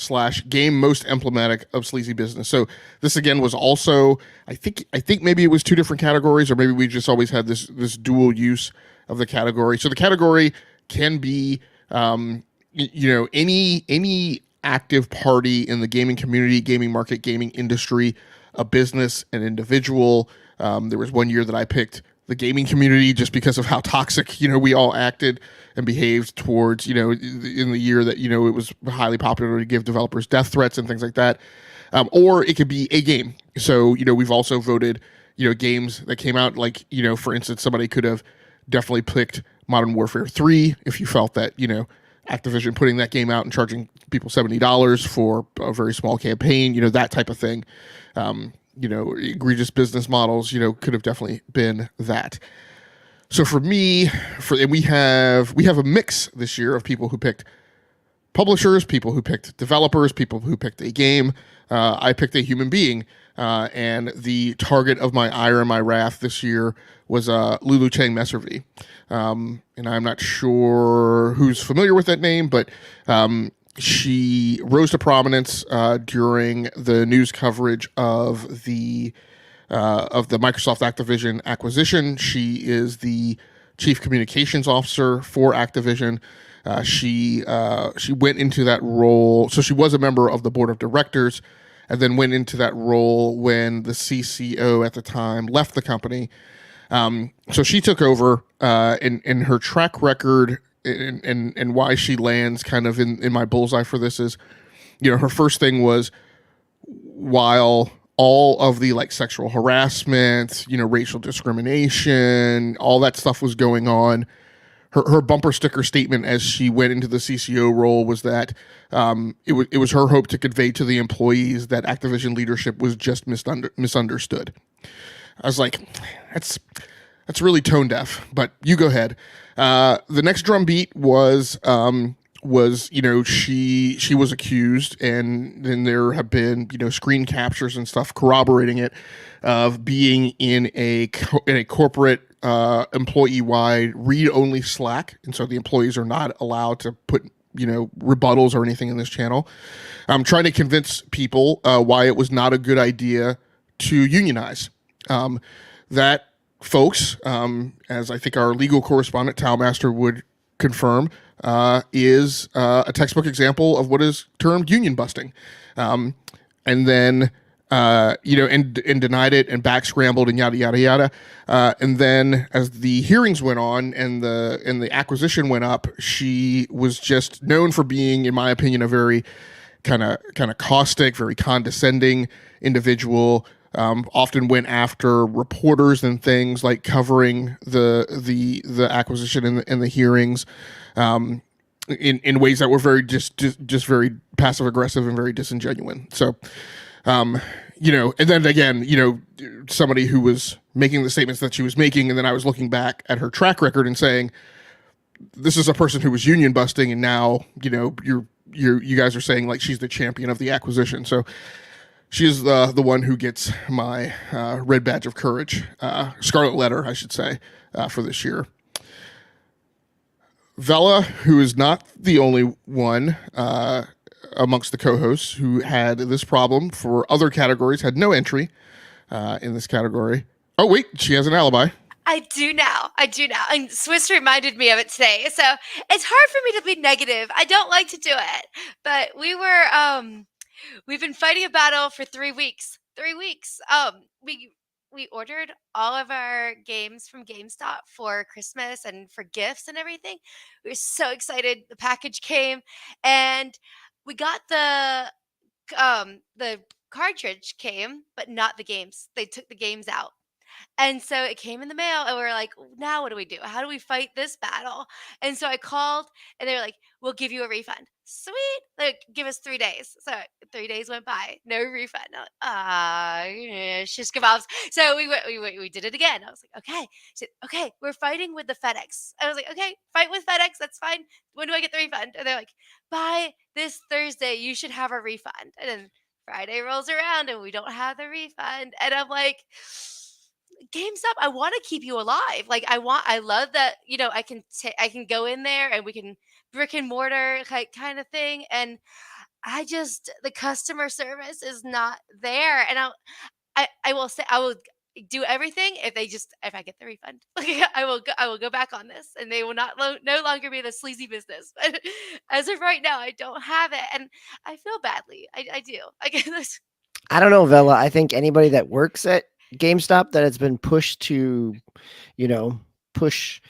/ game most emblematic of sleazy business. So this again was also, I think maybe it was two different categories, or maybe we just always had this dual use of the category. So the category can be any active party in the gaming community, gaming market, gaming industry, a business, an individual. There was one year that I picked the gaming community just because of how toxic we all acted and behaved towards in the year that it was highly popular to give developers death threats and things like that. Or it could be a game. So we've also voted games that came out, like for instance, somebody could have definitely picked Modern Warfare 3 if you felt that Activision putting that game out and charging people $70 for a very small campaign, that type of thing. Egregious business models, could have definitely been that. So for me, and we have a mix this year of people who picked publishers, people who picked developers, people who picked a game. I picked a human being, and the target of my ire and my wrath this year was Lulu Chang Messervy. And I'm not sure who's familiar with that name, but she rose to prominence during the news coverage of the Microsoft Activision acquisition. She is the chief communications officer for Activision. She went into that role. So she was a member of the board of directors, and then went into that role when the CCO at the time left the company. So she took over, and her track record and why she lands kind of in my bullseye for this is her first thing was, while all of the like sexual harassment, racial discrimination, all that stuff was going on, her bumper sticker statement as she went into the CCO role was that it was her hope to convey to the employees that Activision leadership was just misunderstood. I was like, that's really tone deaf, but you go ahead. The next drum beat was she was accused, and then there have been screen captures and stuff corroborating it, of being in a corporate employee-wide read-only Slack, and so the employees are not allowed to put rebuttals or anything in this channel. I'm trying to convince people why it was not a good idea to unionize. That, folks, as I think our legal correspondent Talmaster would confirm, is a textbook example of what is termed union busting. And then and denied it and back scrambled and yada yada yada. And then as the hearings went on and the acquisition went up, she was just known for being, in my opinion, a very kind of caustic, very condescending individual. Often went after reporters and things, like covering the acquisition and the hearings, in ways that were very just very passive aggressive and very disingenuous. So, and then again, somebody who was making the statements that she was making, and then I was looking back at her track record and saying, this is a person who was union busting, and now you guys are saying like she's the champion of the acquisition. So she's the one who gets my red badge of courage, scarlet letter, I should say, for this year. Vela, who is not the only one amongst the co-hosts who had this problem for other categories, had no entry in this category. Oh, wait, she has an alibi. I do now. And Swiss reminded me of it today. So it's hard for me to be negative. I don't like to do it. But we've been fighting a battle for 3 weeks. 3 weeks. We ordered all of our games from GameStop for Christmas and for gifts and everything. We were so excited. The package came, and we got the cartridge came, but not the games. They took the games out. And so it came in the mail, and we are like, now what do we do? How do we fight this battle? And so I called, and they were like, we'll give you a refund. Sweet. Like, give us 3 days. So 3 days went by, no refund. Shish kebabs. So we did it again. I was like, okay. She said, okay, we're fighting with the FedEx. I was like, okay, fight with FedEx. That's fine. When do I get the refund? And they're like, by this Thursday, you should have a refund. And then Friday rolls around, and we don't have the refund. And I'm like, GameStop, I want to keep you alive. Like I love that, I can go in there and we can brick and mortar kind of thing. And the customer service is not there. And I will say, I will do everything if I get the refund. Like I will go back on this, and they will no longer be the sleazy business. But as of right now, I don't have it, and I feel badly. I do. I get this. I don't know, Vela. I think anybody that works at GameStop that has been pushed to, push,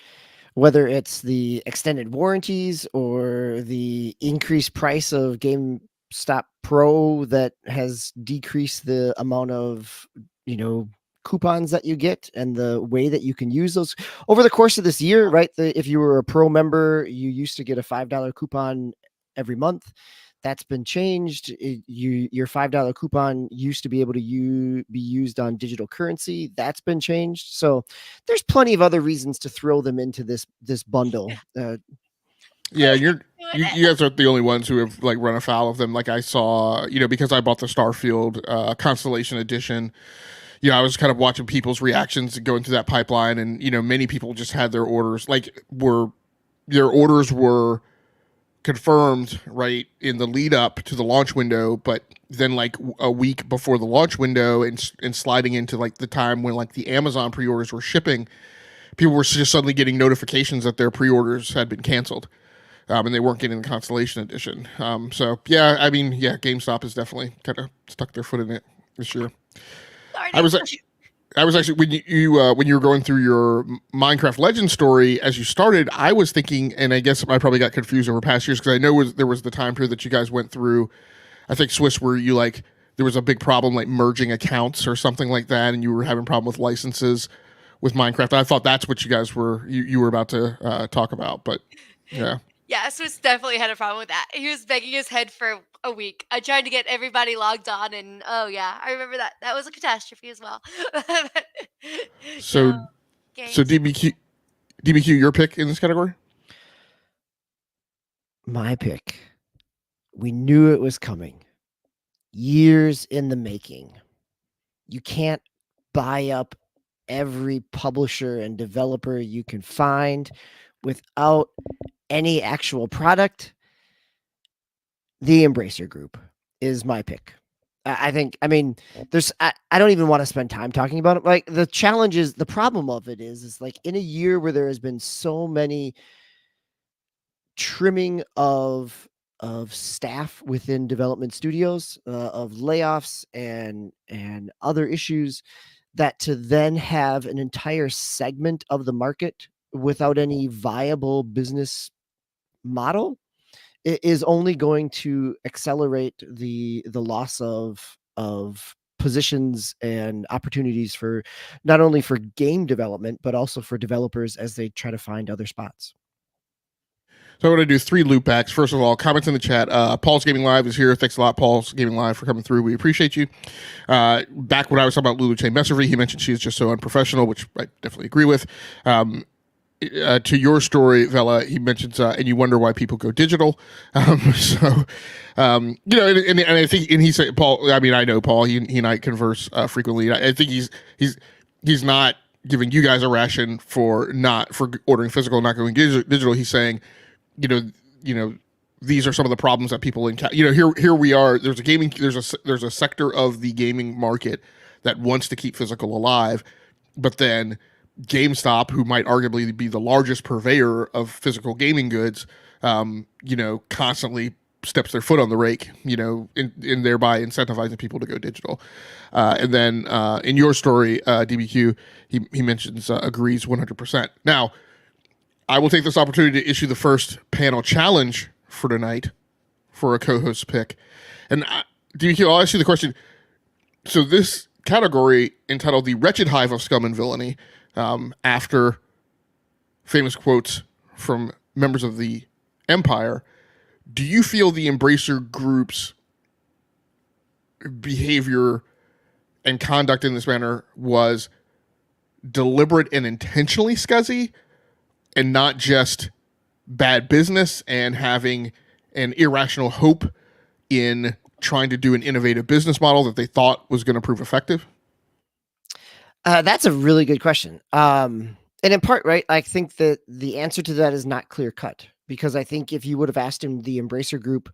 whether it's the extended warranties or the increased price of GameStop Pro that has decreased the amount of, coupons that you get and the way that you can use those over the course of this year, right? If you were a Pro member, you used to get a $5 coupon every month. That's been changed. Your $5 coupon used to be able to be used on digital currency. That's been changed. So there's plenty of other reasons to throw them into this bundle. Yeah, you guys aren't the only ones who have like run afoul of them. Like I saw, because I bought the Starfield Constellation Edition. I was kind of watching people's reactions and going through that pipeline, and many people just had their orders their orders were confirmed right in the lead up to the launch window, but then like a week before the launch window and sliding into like the time when like the Amazon pre-orders were shipping, people were just suddenly getting notifications that their pre-orders had been canceled, and they weren't getting the Constellation Edition. So yeah, GameStop has definitely kind of stuck their foot in it this year. I was actually when you were going through your Minecraft Legends story as you started, I was thinking, and I guess I probably got confused over past years because I know there was the time period that you guys went through I think Swiss, where you like there was a big problem like merging accounts or something like that, and you were having a problem with licenses with Minecraft. I thought that's what you guys were you were about to talk about, but yeah. Yeah, Swiss definitely had a problem with that. He was banging his head for a week. I tried to get everybody logged on, and oh yeah, I remember that. That was a catastrophe as well. So No so games. DBQ, your pick in this category? My pick. We knew it was coming. Years in the making. You can't buy up every publisher and developer you can find without any actual product. The Embracer Group is my pick. I think, I mean, I don't even want to spend time talking about it. Like, the challenge is, the problem of it is like, in a year where there has been so many trimming of staff within development studios, of layoffs and other issues, that to then have an entire segment of the market without any viable business model is only going to accelerate the loss of positions and opportunities for not only for game development but also for developers as they try to find other spots. So I'm going to do 3 loopbacks. First of all, comments in the chat. Paul's Gaming Live is here. Thanks a lot, Paul's Gaming Live, for coming through. We appreciate you. Back when I was talking about Lulu Chain Messervy, he mentioned she is just so unprofessional, which I definitely agree with. To your story, Vela, he mentions, and you wonder why people go digital. You know, and I think, and he said, Paul, I mean, I know Paul, he and I converse frequently. I think he's not giving you guys a ration for ordering physical, not going digital. He's saying, you know, these are some of the problems that people encounter. You know, here we are. There's a sector of the gaming market that wants to keep physical alive, but then GameStop, who might arguably be the largest purveyor of physical gaming goods, you know, constantly steps their foot on the rake, you know, in thereby incentivizing people to go digital. And then in your story, DBQ, he mentions agrees 100%. Now, I will take this opportunity to issue the first panel challenge for tonight for a co-host pick. And DBQ, I'll ask you the question. So this category entitled The Wretched Hive of Scum and Villainy, after famous quotes from members of the Empire, do you feel the Embracer Group's behavior and conduct in this manner was deliberate and intentionally scuzzy, and not just bad business and having an irrational hope in trying to do an innovative business model that they thought was going to prove effective? That's a really good question. And in part, right, I think that the answer to that is not clear cut, because I think if you would have asked him, the Embracer Group,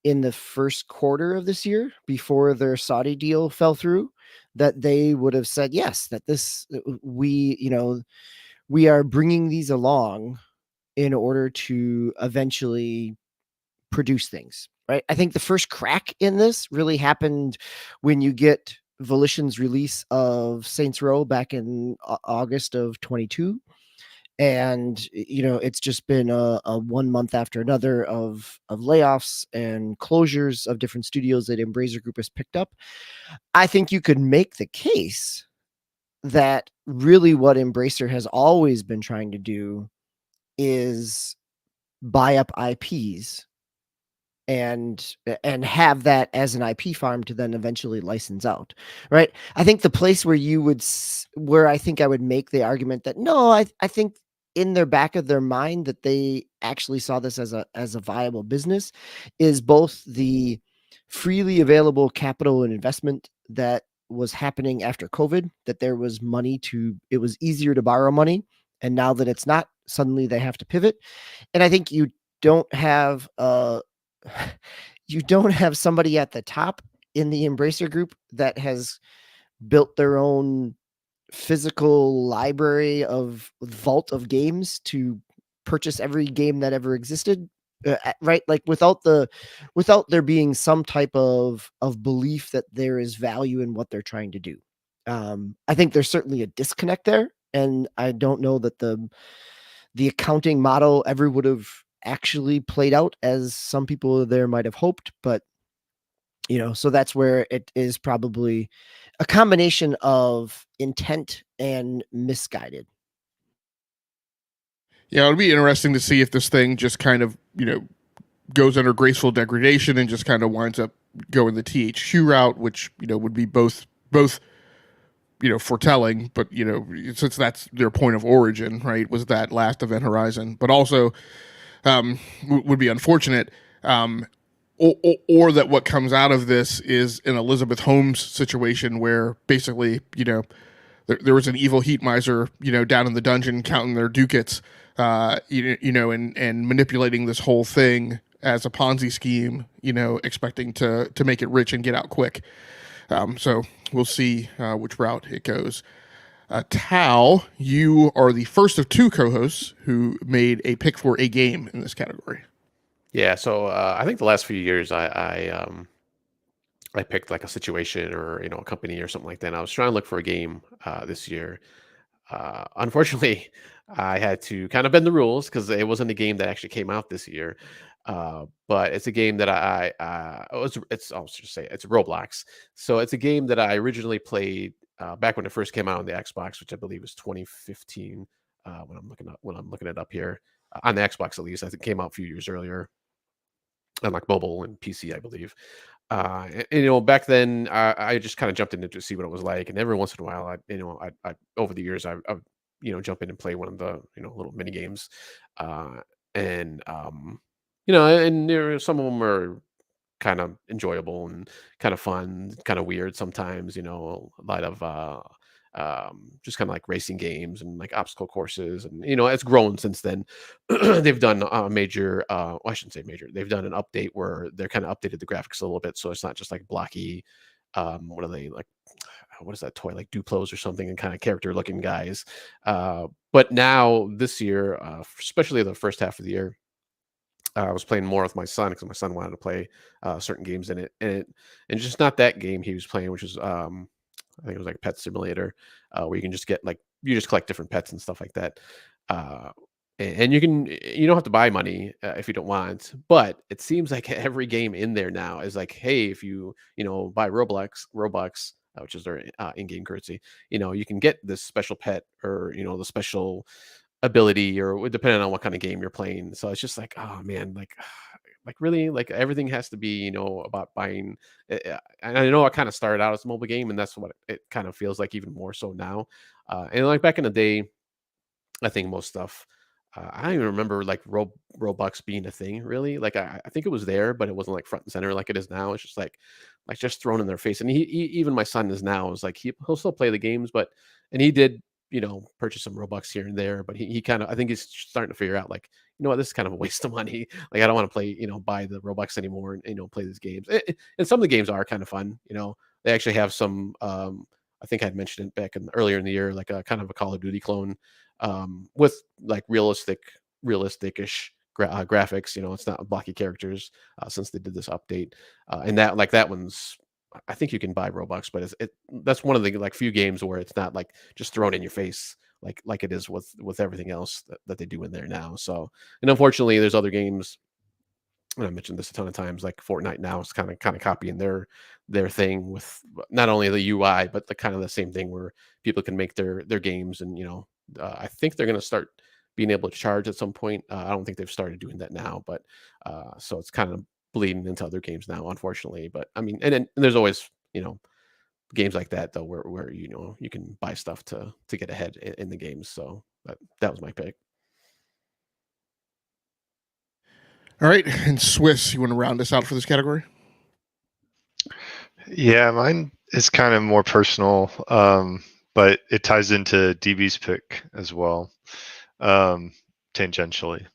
in the first quarter of this year, before their Saudi deal fell through, that they would have said, yes, that we are bringing these along in order to eventually produce things, right? I think the first crack in this really happened when you get Volition's release of Saints Row back in August of 22. And, you know, it's just been a 1 month after another of layoffs and closures of different studios that Embracer Group has picked up. I think you could make the case that really what Embracer has always been trying to do is buy up IPs and have that as an IP farm to then eventually license out, right? I think the place where where I think I would make the argument that no, I think in their back of their mind that they actually saw this as a viable business is both the freely available capital and investment that was happening after COVID, that there was it was easier to borrow money, and now that it's not, suddenly they have to pivot. And I think don't have you don't have somebody at the top in the Embracer Group that has built their own physical library of vault of games to purchase every game that ever existed, right? Like without there being some type of belief that there is value in what they're trying to do. I think there's certainly a disconnect there, and I don't know that the accounting model ever would have actually played out as some people there might have hoped. But So that's where it is probably a combination of intent and misguided. Yeah, it'll be interesting to see if this thing just kind of, goes under graceful degradation and just kind of winds up going the THQ route, which, would be both foretelling, but since that's their point of origin, right, was that last Event Horizon, but also would be unfortunate, or that what comes out of this is an Elizabeth Holmes situation where basically, there was an evil heat miser, down in the dungeon counting their ducats, and manipulating this whole thing as a Ponzi scheme, expecting to make it rich and get out quick. So we'll see which route it goes. Tal, you are the first of two co-hosts who made a pick for a game in this category. Yeah, so I think the last few years I picked like a situation or a company or something like that. And I was trying to look for a game this year. Unfortunately, I had to kind of bend the rules because it wasn't a game that actually came out this year. But it's a game that I'll just say it's Roblox. So it's a game that I originally played back when it first came out on the Xbox, which I believe was 2015. When I'm looking it up here on the Xbox, at least I think it came out a few years earlier on like mobile and PC, I believe. Back then I just kind of jumped in to see what it was like, and every once in a while, I over the years, I jump in and play one of the little mini games, and and some of them are kind of enjoyable and kind of fun, kind of weird sometimes. A lot of just kind of like racing games and like obstacle courses, and it's grown since then. They've done a major, well, I shouldn't say major. They've done an update where they're kind of updated the graphics a little bit, so it's not just like blocky. What are they like? What is that toy like Duplos or something, and kind of character looking guys. But now this year, especially the first half of the year, I was playing more with my son because my son wanted to play certain games in it, and just not that game he was playing, which was I think it was like Pet Simulator, where you can just get like you just collect different pets and stuff like that. Uh, and you don't have to buy money if you don't want, but it seems like every game in there now is like, hey, if you buy Robux, which is their in-game currency, you can get this special pet or the special ability or depending on what kind of game you're playing. So it's just like, oh man, like really, like everything has to be, about buying. And I know I kind of started out as a mobile game, and that's what it kind of feels like even more so now. And like back in the day, I think most stuff. I don't even remember like Robux being a thing really. Like I think it was there, but it wasn't like front and center like it is now. It's just like just thrown in their face. And he even my son is now is like he'll still play the games, but and he did purchase some Robux here and there, but he kind of I think he's starting to figure out like what, this is kind of a waste of money. Like I don't want to play buy the Robux anymore and play these games. And some of the games are kind of fun. They actually have some. I think I'd mentioned it back earlier in the year, like a kind of a Call of Duty clone with like realistic-ish graphics. It's not blocky characters since they did this update, and that one's. I think you can buy Robux, but that's one of the like few games where it's not like just thrown in your face like it is with everything else that they do in there now. So, and unfortunately, there's other games. And I mentioned this a ton of times, like Fortnite now is kind of copying their thing with not only the UI but the kind of the same thing where people can make their games, and I think they're going to start being able to charge at some point. I don't think they've started doing that now, but so it's kind of bleeding into other games now, unfortunately. But I mean, and there's always games like that though, where you can buy stuff to get ahead in the games. So that was my pick. All right, and Swiss, you want to round us out for this category? Yeah, mine is kind of more personal, but it ties into DB's pick as well, tangentially.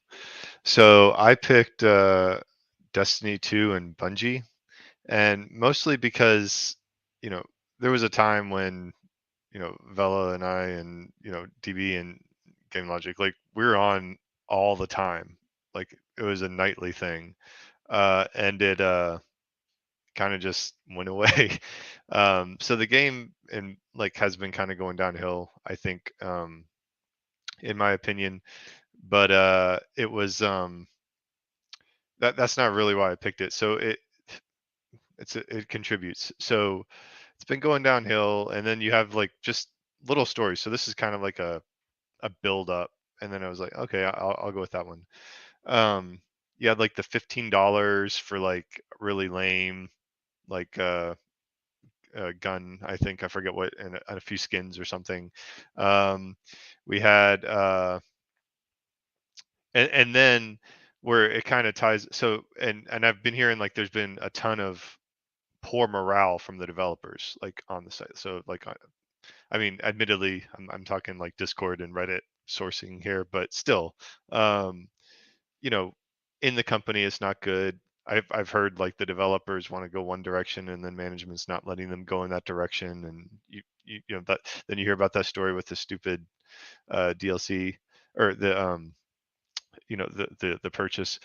So I picked Destiny 2 and Bungie, and mostly because there was a time when Vela and I and DB and Game Logic, like we were on all the time, like it was a nightly thing, and it kind of just went away. So the game and like has been kind of going downhill, I think, in my opinion. But it was that's not really why I picked it. So it contributes. So it's been going downhill, and then you have like just little stories. So this is kind of like a build up, and then I was like, okay, I'll go with that one. You had like the $15 for like really lame like gun, I think, I forget what, and a few skins or something. We had and then where it kind of ties, so and I've been hearing like there's been a ton of poor morale from the developers like on the site. So like I mean, admittedly, I'm talking like Discord and Reddit sourcing here, but still, um, you know, in the company, it's not good. I've heard like the developers want to go one direction, and then management's not letting them go in that direction, and you know that then you hear about that story with the stupid DLC or the you know the purchase.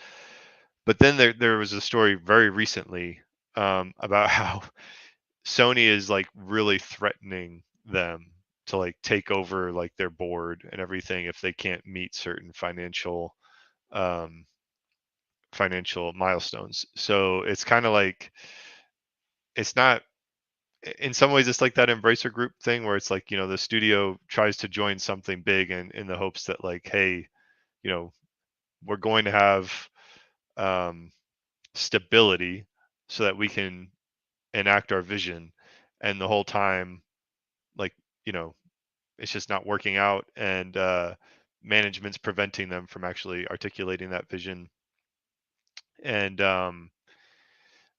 But then there was a story very recently about how Sony is like really threatening them to like take over like their board and everything if they can't meet certain um, financial milestones. So it's kind of like it's not, in some ways it's like that Embracer Group thing where it's like, you know, the studio tries to join something big and in the hopes that like, hey, you know, we're going to have um, stability so that we can enact our vision, and the whole time like, you know, it's just not working out, and management's preventing them from actually articulating that vision. And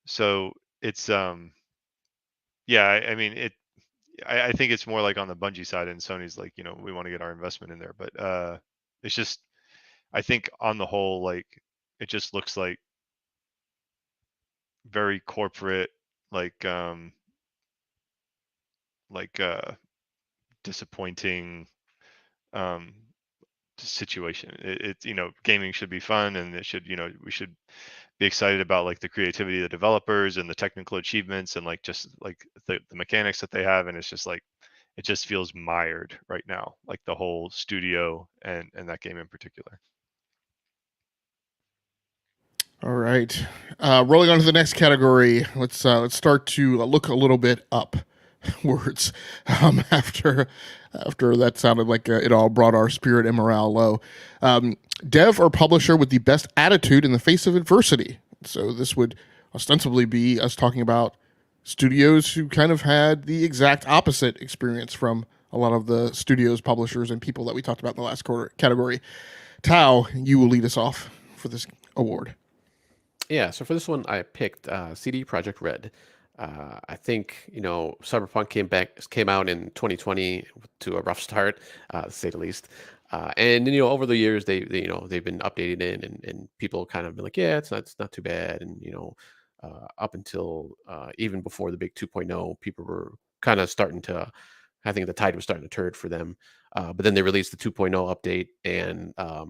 so it's yeah, I mean I think it's more like on the Bungie side, and Sony's like, you know, we want to get our investment in there, but it's just, I think on the whole, like it just looks very corporate, like like disappointing um situation. It you know, gaming should be fun, and it should, you know, we should be excited about like the creativity of the developers and the technical achievements and like just like the mechanics that they have, and it's just like it just feels mired right now, like the whole studio and that game in particular. All right. Rolling on to the next category. Let's start to look a little bit upwards. After that sounded like it all brought our spirit and morale low. Dev or publisher with the best attitude in the face of adversity. So this would ostensibly be us talking about studios who kind of had the exact opposite experience from a lot of the studios, publishers, and people that we talked about in the last quarter category. Tao, you will lead us off for this award. Yeah, so for this one, I picked CD Projekt Red. I think, you know, Cyberpunk came out in 2020 to a rough start, to say the least. And you know, over the years, they you know, they've been updating it, and people kind of been like, yeah, it's not too bad. And you know, up until even before the big 2.0, people were kind of starting to, I think the tide was starting to turn for them. But then they released the 2.0 update, and I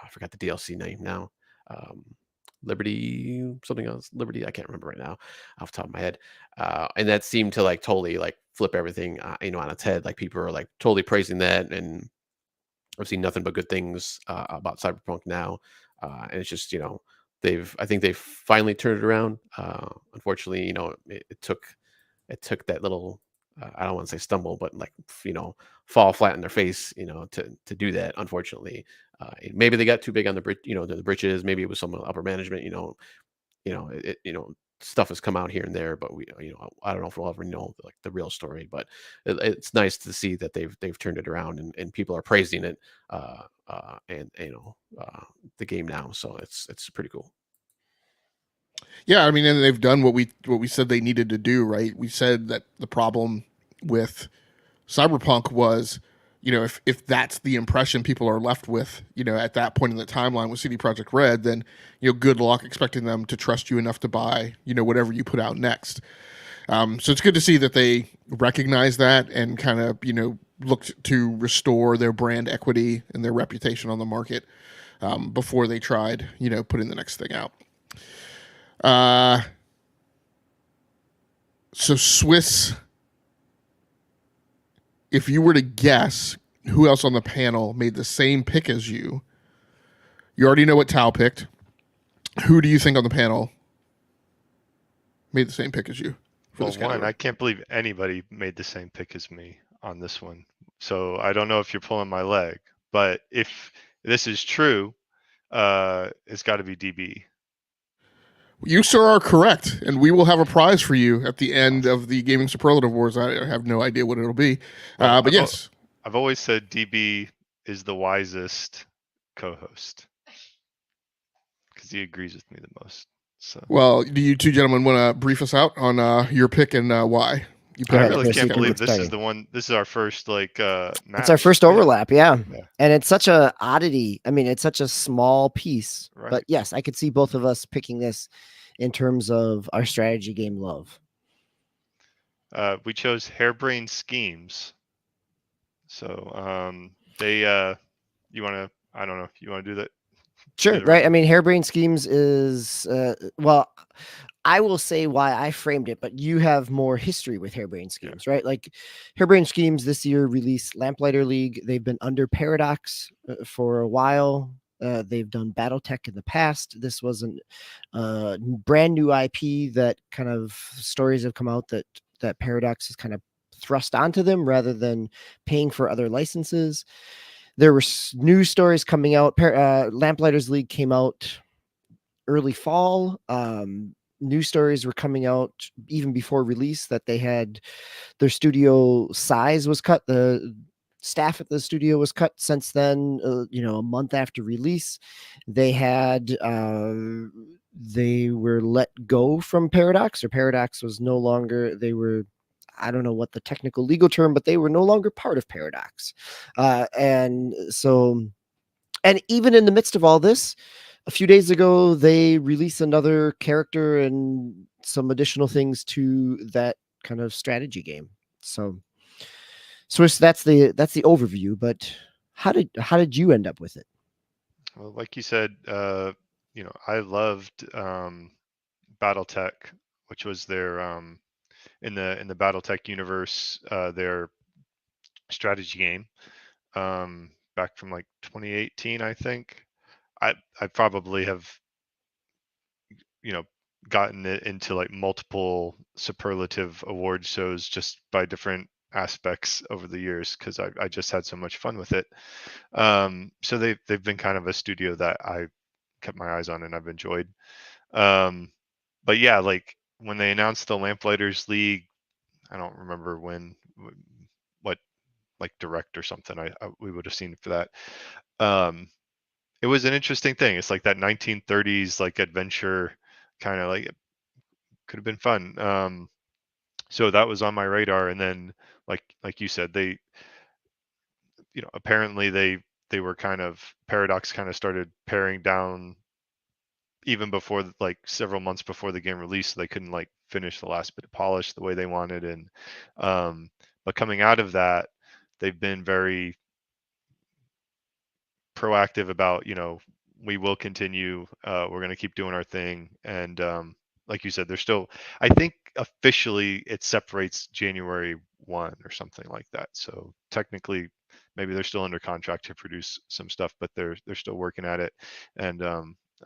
forgot the DLC name now. Um, Liberty, something else, Liberty. I can't remember right now off the top of my head. And that seemed to like totally like flip everything, you know, on its head. Like people are like totally praising that, and I've seen nothing but good things about Cyberpunk now. And it's just, you know, I think they've finally turned it around. Unfortunately, you know, it took that little, I don't want to say stumble, but like, you know, fall flat in their face, you know, to do that. Unfortunately, maybe they got too big on the bridge, you know, the britches. Maybe it was some upper management, you know, stuff has come out here and there, but we, you know, I don't know if we'll ever know like the real story. But it's nice to see that they've turned it around, and people are praising it, and you know, the game now. So it's pretty cool. Yeah, I mean, and they've done what we said they needed to do, right? We said that the problem with Cyberpunk was, you know, if that's the impression people are left with, you know, at that point in the timeline with CD Projekt Red, then, you know, good luck expecting them to trust you enough to buy, you know, whatever you put out next. So it's good to see that they recognize that and kind of, you know, looked to restore their brand equity and their reputation on the market before they tried, you know, putting the next thing out. So Swiss, if you were to guess who else on the panel made the same pick as you already know what Tao picked. Who do you think on the panel made the same pick as you for Well, this one, category. I can't believe anybody made the same pick as me on this one. So I don't know if you're pulling my leg, but if this is true, it's got to be DB. You, sir, are correct, and we will have a prize for you at the end Awesome. of the Gaming Superlative Wars. I have no idea what it'll be, Well, but yes. I've always said DB is the wisest co-host because he agrees with me the most. So Well, do you two gentlemen want to brief us out on your pick and why you Go I ahead, picked really Chris, you can't can believe get this is started. the one. This is our first like match. It's our first Yeah. overlap, yeah. Yeah. And it's such a oddity. I mean, it's such a small piece, Right. but yes, I could see both of us picking this in terms of our strategy game love. We chose Harebrained Schemes. So they you want to? I don't know if you want to do that. Sure, the right. I round? mean, Harebrained Schemes is well, I will say why I framed it, but you have more history with Harebrained Yeah. Schemes, right? Like Harebrained Schemes this year released Lamplighter League. They've been under Paradox for a while. They've done BattleTech in the past. This wasn't a brand new IP that kind of stories have come out that Paradox has kind of thrust onto them rather than paying for other licenses. There were new stories coming out. Lamplighters League came out early fall. New stories were coming out even before release that they had their studio size was cut. The staff at the studio was cut since then. A month after release, they were let go from Paradox, or Paradox was no longer. They were. I don't know what the technical legal term, but they were no longer part of Paradox. And even in the midst of all this, a few days ago, they released another character and some additional things to that kind of strategy game. So Swiss, that's the overview. But how did you end up with it? Well, like you said, I loved BattleTech, which was their in the BattleTech universe, their strategy game back from like 2018, I think. I probably have gotten it into like multiple superlative award shows just by different aspects over the years because I just had so much fun with it. So they've been kind of a studio that I kept my eyes on and I've enjoyed. But yeah, like when they announced the Lamplighters League, I don't remember what like direct or something we would have seen for that. It was an interesting thing. It's like that 1930s like adventure kind of like it could have been fun. So that was on my radar, and then like you said, they apparently they were kind of Paradox kind of started paring down even before like several months before the game released, so they couldn't like finish the last bit of polish the way they wanted. And but coming out of that, they've been very proactive about we will continue, we're going to keep doing our thing. And like you said, they're still, I think officially it separates January 1 or something like that, so technically maybe they're still under contract to produce some stuff, but they're still working at it. And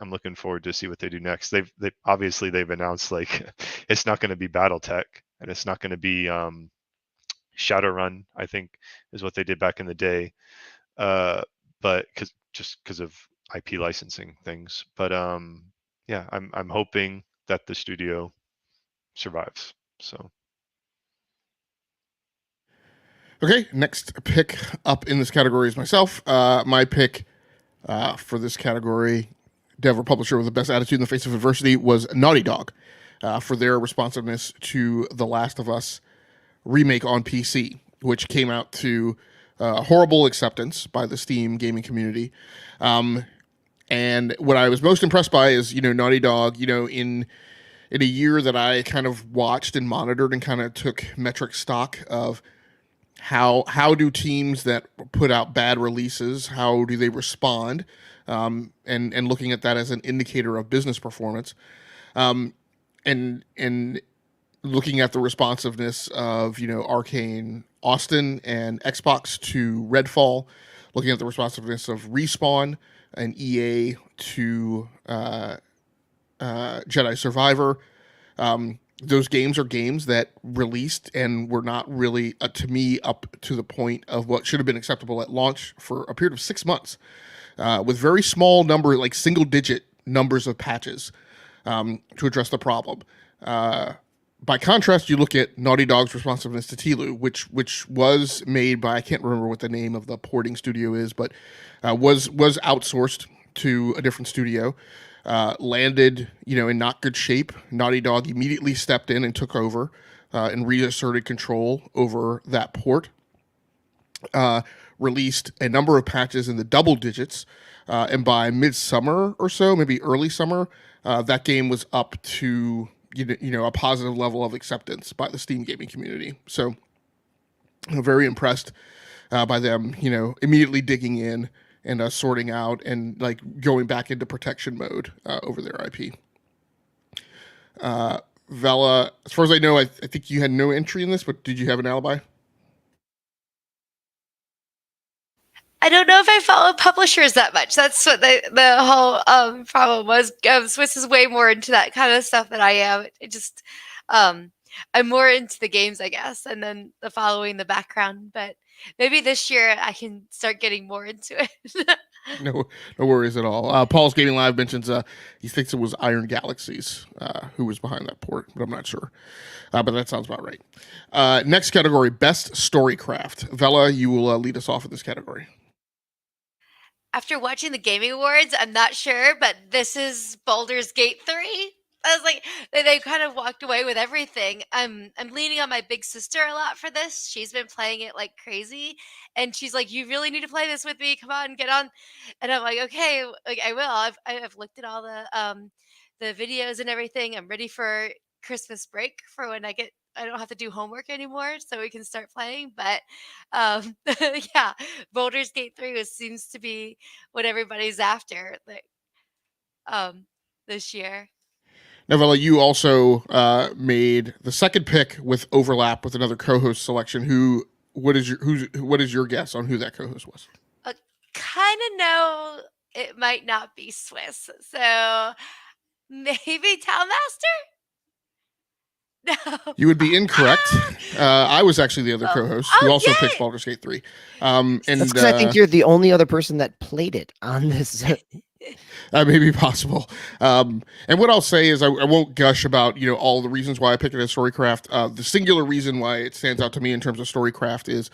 I'm looking forward to see what they do next. They've obviously they've announced like it's not going to be BattleTech and it's not going to be Shadowrun, I think is what they did back in the day. But because of IP licensing things. But yeah, I'm hoping that the studio survives. So Okay, next pick up in this category is myself. My pick for this category, dev or publisher with the best attitude in the face of adversity, was Naughty Dog for their responsiveness to The Last of Us remake on PC, which came out to horrible acceptance by the Steam gaming community. And what I was most impressed by is, Naughty Dog, in a year that I kind of watched and monitored and kind of took metric stock of how do teams that put out bad releases, how do they respond, and looking at that as an indicator of business performance, and looking at the responsiveness of Arcane Austin and Xbox to Redfall, looking at the responsiveness of Respawn and EA to Jedi Survivor, those games are games that released and were not really, to me, up to the point of what should have been acceptable at launch for a period of 6 months, with very small number, like single-digit numbers of patches to address the problem. By contrast, you look at Naughty Dog's responsiveness to Tilu, which was made by, I can't remember what the name of the porting studio is, but was outsourced to a different studio. Landed, in not good shape. Naughty Dog immediately stepped in and took over and reasserted control over that port. Released a number of patches in the double digits, and by midsummer or so, maybe early summer, that game was up to a positive level of acceptance by the Steam gaming community. So, very impressed by them, immediately digging in and sorting out and like going back into protection mode over their IP. Vela, as far as I know, I think you had no entry in this, but did you have an alibi? I don't know if I follow publishers that much. That's what the whole problem was. Swiss is way more into that kind of stuff than I am. It just I'm more into the games, I guess, and then the following the background. But maybe this year I can start getting more into it. No worries at all. Paul's Gaming Live mentions he thinks it was Iron Galaxies who was behind that port, but I'm not sure. But that sounds about right. Next category, Best Storycraft. Vela, you will lead us off in this category. After watching the Gaming Awards, I'm not sure, but this is Baldur's Gate 3. I was like, they kind of walked away with everything. I'm leaning on my big sister a lot for this. She's been playing it like crazy, and she's like, "You really need to play this with me. Come on, get on." And I'm like, "Okay, like I will." I've looked at all the videos and everything. I'm ready for Christmas break for when I don't have to do homework anymore, so we can start playing. But yeah, Baldur's Gate 3 seems to be what everybody's after this year. Novella, you also made the second pick with overlap with another co-host selection. What is your guess on who that co-host was? Kind of know it might not be Swiss, so maybe Townmaster. No, You would be incorrect. I was actually the other co-host who also yay! picked Baldur's Gate 3. That's because I think you're the only other person that played it on this. That may be possible. And what I'll say is I won't gush about, all the reasons why I picked it as Storycraft. The singular reason why it stands out to me in terms of Storycraft is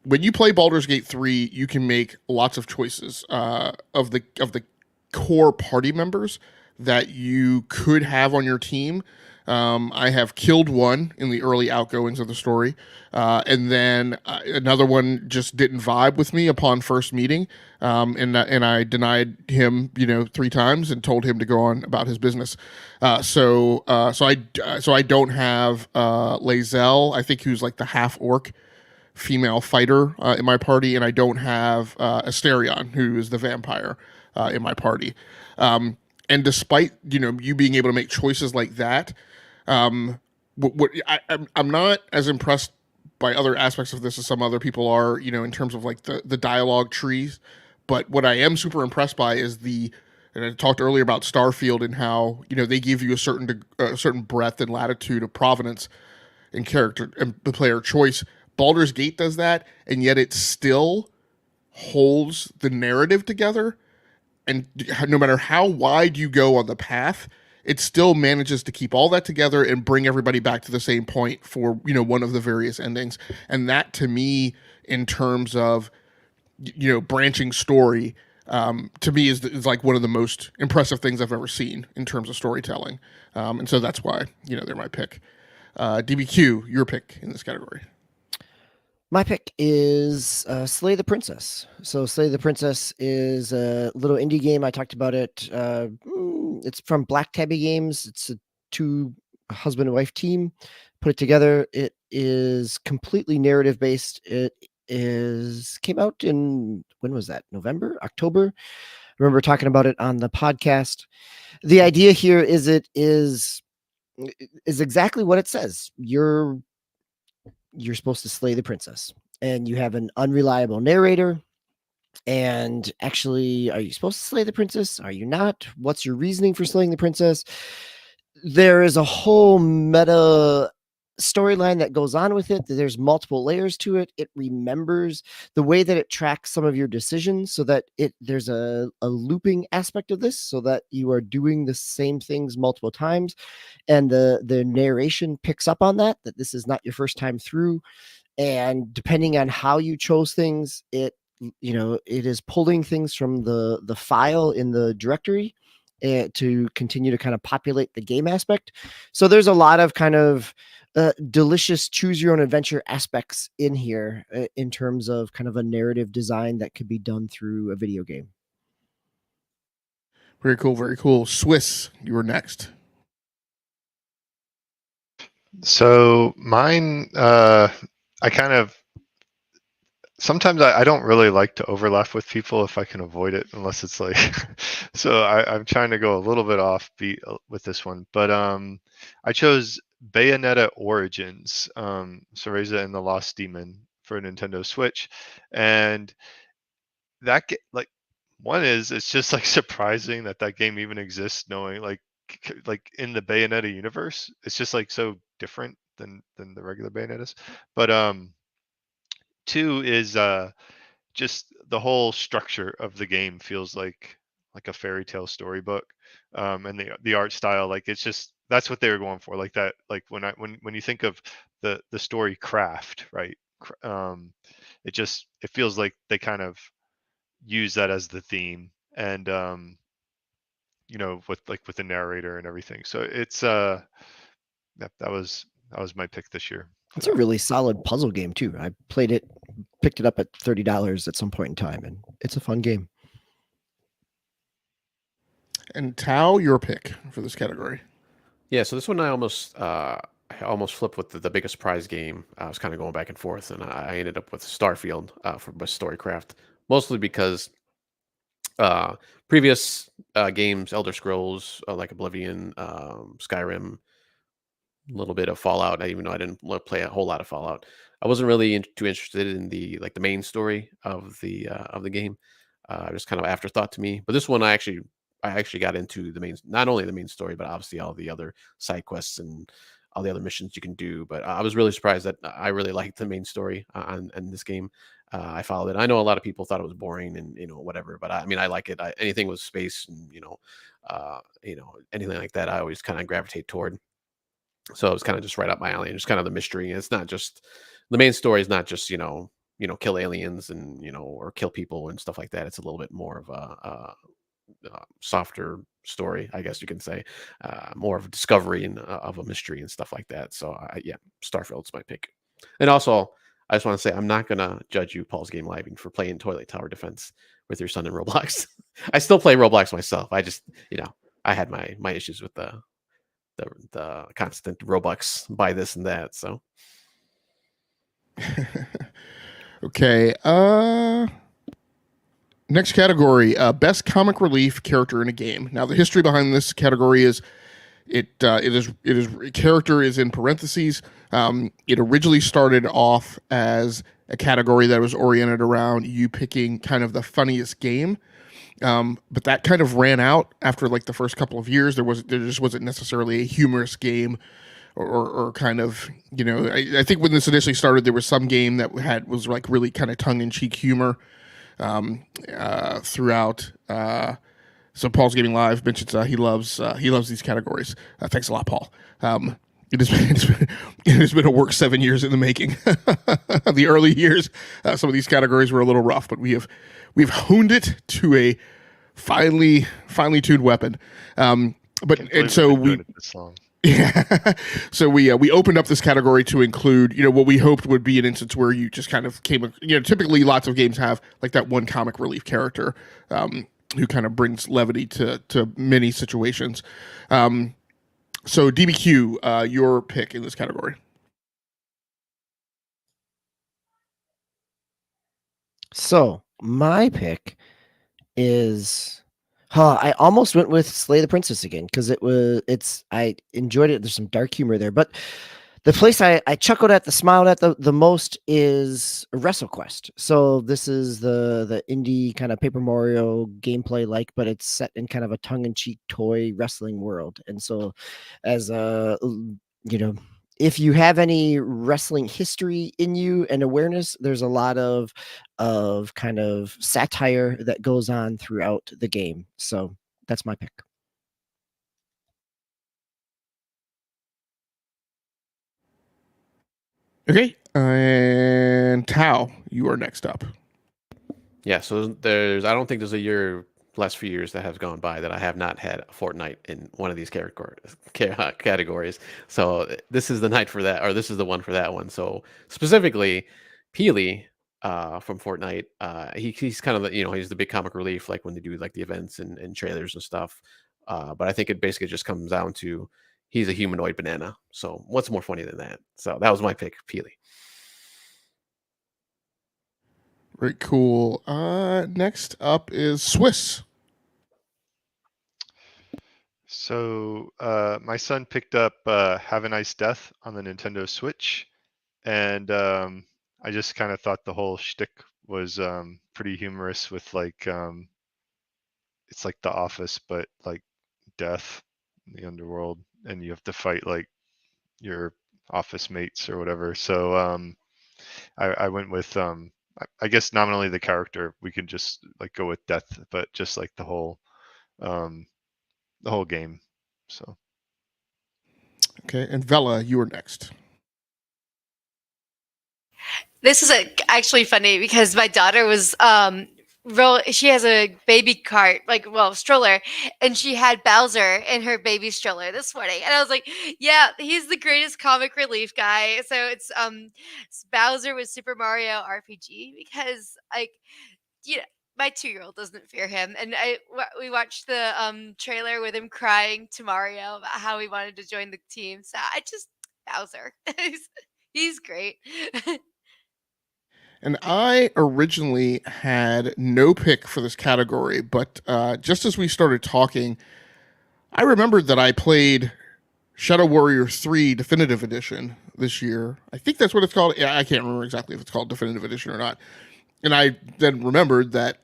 when you play Baldur's Gate 3, you can make lots of choices of the core party members that you could have on your team. I have killed one in the early outgoings of the story, and then another one just didn't vibe with me upon first meeting, and I denied him, 3 times and told him to go on about his business. So I don't have Lae'zel, I think, who's like the half orc female fighter in my party, and I don't have Asterion, who is the vampire in my party. And despite you being able to make choices like that, I'm not as impressed by other aspects of this as some other people are, in terms of like the dialogue trees. But what I am super impressed by is and I talked earlier about Starfield and how they give you a certain breadth and latitude of provenance in character and the player choice. Baldur's Gate does that, and yet it still holds the narrative together. And no matter how wide you go on the path, it still manages to keep all that together and bring everybody back to the same point for, one of the various endings. And that, to me, in terms of, branching story, to me is like one of the most impressive things I've ever seen in terms of storytelling. And so that's why, they're my pick. DBQ, your pick in this category. My pick is Slay the Princess. So Slay the Princess is a little indie game. I talked about it. It's from Black Tabby Games. It's a 2 husband and wife team put it together. It is completely narrative based. It came out in, when was that? November, October. I remember talking about it on the podcast. The idea here is it is exactly what it says. You're supposed to slay the princess, and you have an unreliable narrator. And actually, are you supposed to slay the princess? Are you not? What's your reasoning for slaying the princess? there is a whole meta storyline that goes on with it. There's multiple layers to it. It remembers the way that it tracks some of your decisions, so that there's a looping aspect of this, so that you are doing the same things multiple times, and the narration picks up on that this is not your first time through. And depending on how you chose things, it is pulling things from the file in the directory to continue to kind of populate the game aspect. So there's a lot of kind of delicious choose your own adventure aspects in here, in terms of kind of a narrative design that could be done through a video game. Very cool, very cool. Swiss, you were next. So mine, I kind of sometimes I don't really like to overlap with people if I can avoid it, unless it's like so I'm trying to go a little bit offbeat with this one, but I chose Bayonetta Origins, Cereza and the Lost Demon for Nintendo Switch, and that like one is it's just like surprising that game even exists, knowing like in the Bayonetta universe, it's just like so different than the regular Bayonettas, but two is just the whole structure of the game feels like a fairy tale storybook, and the art style, like it's just that's what they were going for, like that, like when you think of the story craft, right? It feels like they kind of use that as the theme, and with the narrator and everything. So it's that was my pick this year. It's a really solid puzzle game too. I played it, picked it up at $30 at some point in time, and it's a fun game. And Tao, your pick for this category. Yeah, so this one I almost flipped with the biggest prize game. I was kind of going back and forth, and I ended up with Starfield for my Storycraft, mostly because previous games, Elder Scrolls, like Oblivion, Skyrim, a little bit of Fallout. Even though I didn't play a whole lot of Fallout, I wasn't really too interested in the main story of the game. It was kind of afterthought to me. But this one, I actually got into not only the main story, but obviously all the other side quests and all the other missions you can do. But I was really surprised that I really liked the main story on this game. I followed it. I know a lot of people thought it was boring and whatever, but I mean I like it. Anything with space and anything like that, I always kind of gravitate toward. So it was kind of just right up my alley, and just kind of the mystery. And it's not just the main story is not just kill aliens and or kill people and stuff like that. It's a little bit more of a softer story, I guess you can say, more of a discovery and of a mystery and stuff like that. So yeah, Starfield's my pick. And also, I just want to say I'm not gonna judge you, Paul's Game Living, for playing Toilet Tower Defense with your son in Roblox. I still play Roblox myself. I just I had my issues with the constant Robux, buy this and that. So okay. Next category, best comic relief character in a game. Now, the history behind this category is it is character is in parentheses. It originally started off as a category that was oriented around you picking kind of the funniest game. But that kind of ran out after like the first couple of years. There just wasn't necessarily a humorous game or kind of, I think when this initially started, there was some game that was like really kind of tongue in cheek humor throughout. So Paul's Gaming Live mentions he loves these categories. Thanks a lot, Paul. It has been a work 7 years in the making. The early years, some of these categories were a little rough, but we've honed it to a finely tuned weapon. Yeah. So we opened up this category to include, what we hoped would be an instance where you just kind of typically lots of games have like that one comic relief character who kind of brings levity to many situations. So DBQ, your pick in this category. So my pick is I almost went with Slay the Princess again because I enjoyed it. There's some dark humor there, but The place I chuckled at, smiled at the most is WrestleQuest. So this is the indie kind of Paper Mario gameplay like, but it's set in kind of a tongue-in-cheek toy wrestling world. And so, as if you have any wrestling history in you and awareness, there's a lot of kind of satire that goes on throughout the game. So that's my pick. Okay, and Tao, you are next up. Yeah, so I don't think there's last few years that have gone by that I have not had a Fortnite in one of these categories. So this is the night for that, or this is the one for that one. So specifically, Peely from Fortnite, he's kind of he's the big comic relief, like when they do like the events and trailers and stuff. But I think it basically just comes down to he's a humanoid banana. So what's more funny than that? So that was my pick, Peely. Very cool. Next up is Swiss. So my son picked up Have a Nice Death on the Nintendo Switch, and I just kind of thought the whole shtick was pretty humorous with like it's like The Office, but like death in the underworld, and you have to fight like your office mates or whatever. So I went with I guess nominally the character, we could just like go with death, but just like the whole game. So Okay, and Vela, you are next. This is actually funny because my daughter was she has a baby cart, stroller, and she had Bowser in her baby stroller this morning. And I was like, yeah, he's the greatest comic relief guy. So it's Bowser with Super Mario RPG because my 2-year-old doesn't fear him, and we watched the trailer with him crying to Mario about how he wanted to join the team. So Bowser, he's great. And I originally had no pick for this category, but just as we started talking, I remembered that I played Shadow Warrior 3 Definitive Edition this year. I think that's what it's called. Yeah, I can't remember exactly if it's called Definitive Edition or not. And I then remembered that,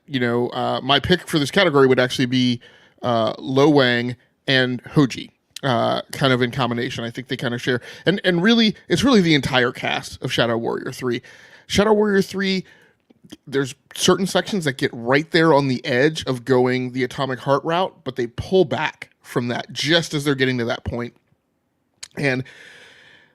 my pick for this category would actually be Lo Wang and Hoji. Kind of in combination. I think they kind of share. And really, it's really the entire cast of Shadow Warrior 3. Shadow Warrior 3, there's certain sections that get right there on the edge of going the Atomic Heart route, but they pull back from that just as they're getting to that point. And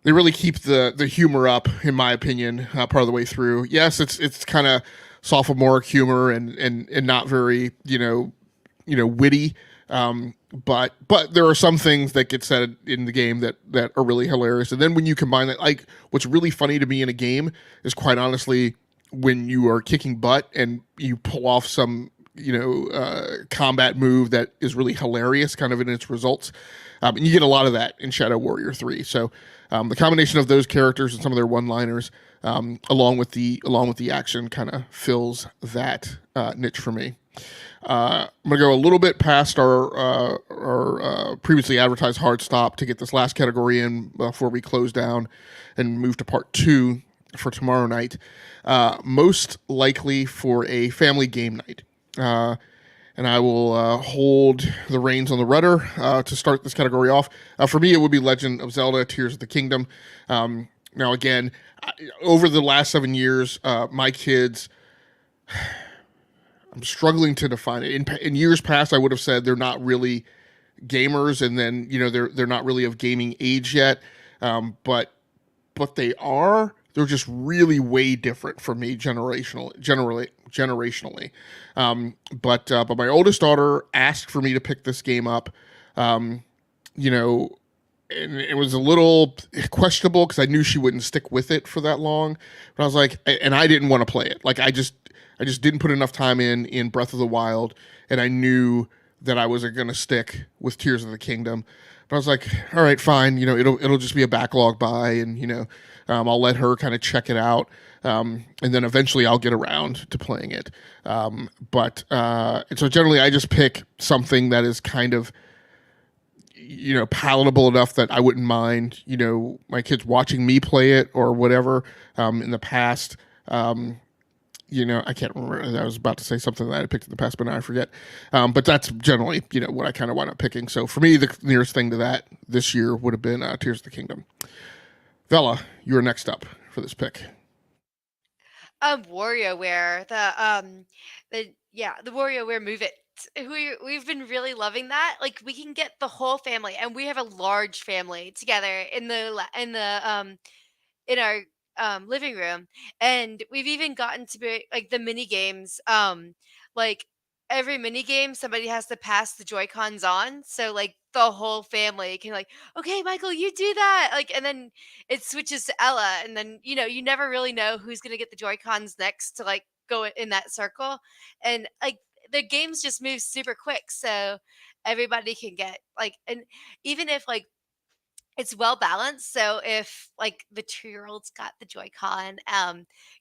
they really keep the humor up, in my opinion, part of the way through. Yes, it's kind of sophomoric humor and not very, witty. But there are some things that get said in the game that are really hilarious. And then when you combine that, like what's really funny to me in a game is quite honestly when you are kicking butt and you pull off some, combat move that is really hilarious kind of in its results. And you get a lot of that in Shadow Warrior 3. So the combination of those characters and some of their one-liners, along with the action, kind of fills that niche for me. I'm going to go a little bit past our previously advertised hard stop to get this last category in before we close down and move to part 2 for tomorrow night. Most likely for a family game night. And I will hold the reins on the rudder to start this category off. For me, it would be Legend of Zelda: Tears of the Kingdom. Now, again, over the last 7 years, my kids, I'm struggling to define it. In years past, I would have said they're not really gamers, and then they're not really of gaming age yet. But they are. They're just really way different from me generationally. But my oldest daughter asked for me to pick this game up. And it was a little questionable because I knew she wouldn't stick with it for that long. But I was like, and I didn't want to play it. Like I just didn't put enough time in Breath of the Wild, and I knew that I wasn't going to stick with Tears of the Kingdom. But I was like, all right, fine. It'll just be a backlog buy, and I'll let her kind of check it out, and then eventually I'll get around to playing it. And so generally, I just pick something that is kind of palatable enough that I wouldn't mind, my kids watching me play it or whatever. In the past, I can't remember. I was about to say something that I picked in the past, but now I forget. But that's generally, what I kind of wind up picking. So for me, the nearest thing to that this year would have been Tears of the Kingdom. Vela, you're next up for this pick. WarioWare, the WarioWare Move It. We've been really loving that. Like we can get the whole family, and we have a large family together in our living room, and we've even gotten to be like the mini games. Like every mini game, somebody has to pass the Joy Cons on, so like the whole family can like, okay, Michael, you do that, like, and then it switches to Ella, and then you never really know who's gonna get the Joy Cons next to like go in that circle, and like the games just move super quick, so everybody can get like, and even if like it's well balanced. So if like the 2-year-old's got the Joy-Con,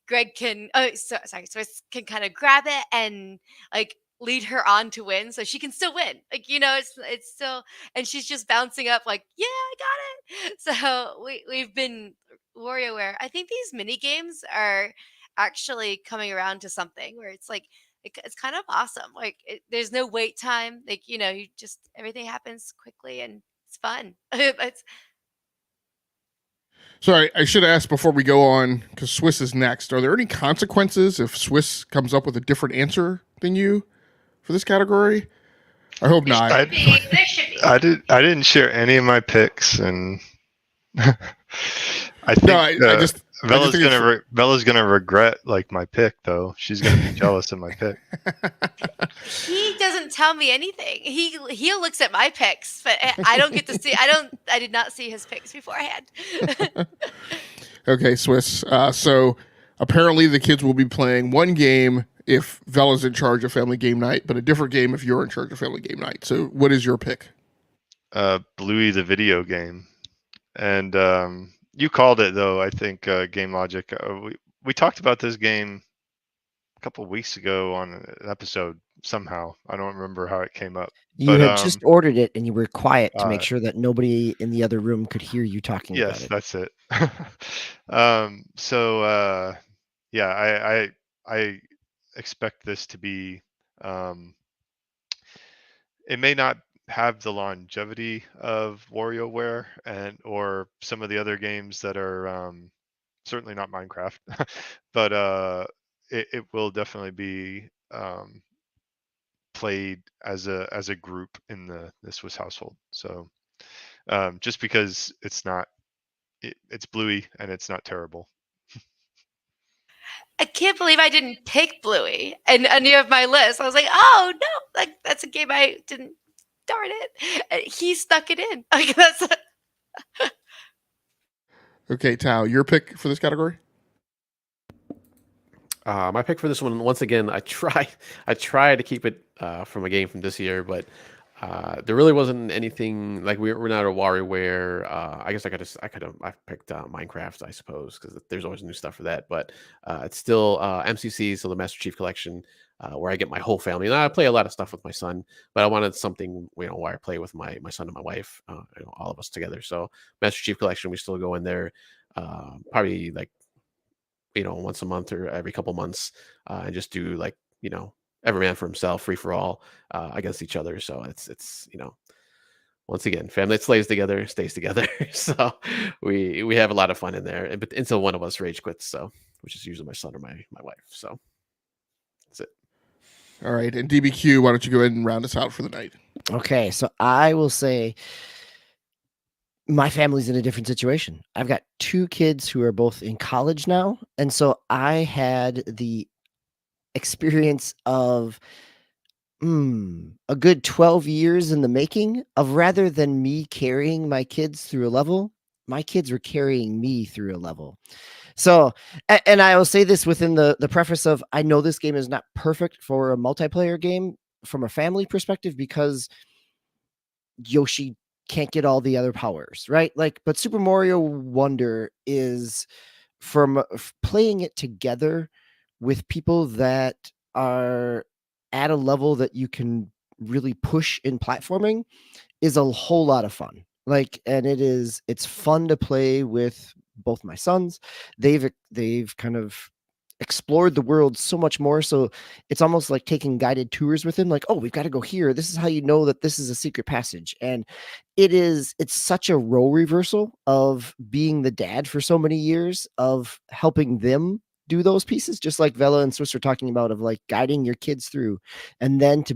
Greg can, sorry, Swiss can kind of grab it and like lead her on to win, so she can still win. Like it's still, and she's just bouncing up like, yeah, I got it. So we've been WarioWare. I think these mini games are actually coming around to something where it's like it's kind of awesome. Like there's no wait time. Like you just everything happens quickly and it's fun. It's So I should ask before we go on, because Swiss is next. Are there any consequences if Swiss comes up with a different answer than you for this category? I hope not. I didn't share any of my picks, and I think I just Bella's gonna regret like my pick though. She's gonna be jealous of my pick. He doesn't tell me anything. He looks at my picks, but I don't get to see. I did not see his picks beforehand. Okay, Swiss. So apparently the kids will be playing one game if Vela's in charge of family game night, but a different game if you're in charge of family game night. So what is your pick? Bluey the video game, and you called it though. I think Game Logic. We talked about this game a couple of weeks ago on an episode somehow. I don't remember how it came up. You had just ordered it and you were quiet to make sure that nobody in the other room could hear you talking about it. Yes, that's it. Yeah, I expect this to be it may not have the longevity of WarioWare or some of the other games that are certainly not Minecraft, but it will definitely be played as a group in the Swiss household. So just because it's Bluey and it's not terrible. I can't believe I didn't pick Bluey and any of my list. I was like, oh no, like that's a game I didn't. Darn it, he stuck it in. Like that's. Okay, Tao, your pick for this category? My pick for this one, once again, I try to keep it from a game from this year, but there really wasn't anything like we're not a WarioWare. I guess I picked Minecraft, I suppose, because there's always new stuff for that. But it's still MCC, so the Master Chief Collection, where I get my whole family. And I play a lot of stuff with my son, but I wanted something where I play with my son and my wife, all of us together. So Master Chief Collection, we still go in there, probably like once a month or every couple months, and just do like every man for himself, free for all, against each other. So it's once again, family that slays together stays together. So we have a lot of fun in there, but until one of us rage quits, so which is usually my son or my wife. So that's it. All right, and DBQ, why don't you go ahead and round us out for the night? Okay, so I will say my family's in a different situation. I've got 2 kids who are both in college now, and so I had the experience of a good 12 years in the making of, rather than me carrying my kids through a level, my kids were carrying me through a level. So, and I will say this within the preface of, I know this game is not perfect for a multiplayer game from a family perspective because Yoshi can't get all the other powers, right? Like, but Super Mario Wonder is from playing it together with people that are at a level that you can really push in platforming is a whole lot of fun. Like, and it's fun to play with both my sons. They've kind of explored the world so much more. So it's almost like taking guided tours with him. Like, oh, we've got to go here. This is how you know that this is a secret passage. And it's such a role reversal of being the dad for so many years, of helping them do those pieces, just like Vela and Swiss are talking about, of like guiding your kids through. And then to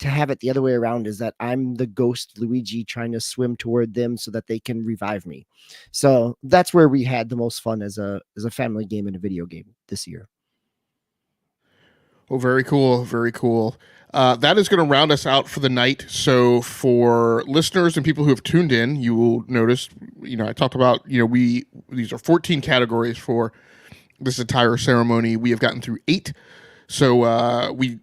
have it the other way around, is that I'm the ghost Luigi trying to swim toward them so that they can revive me. So that's where we had the most fun as a family game and a video game this year. Oh, very cool. Very cool. That is going to round us out for the night. So for listeners and people who have tuned in, you will notice, I talked about, these are 14 categories for this entire ceremony. We have gotten through 8. So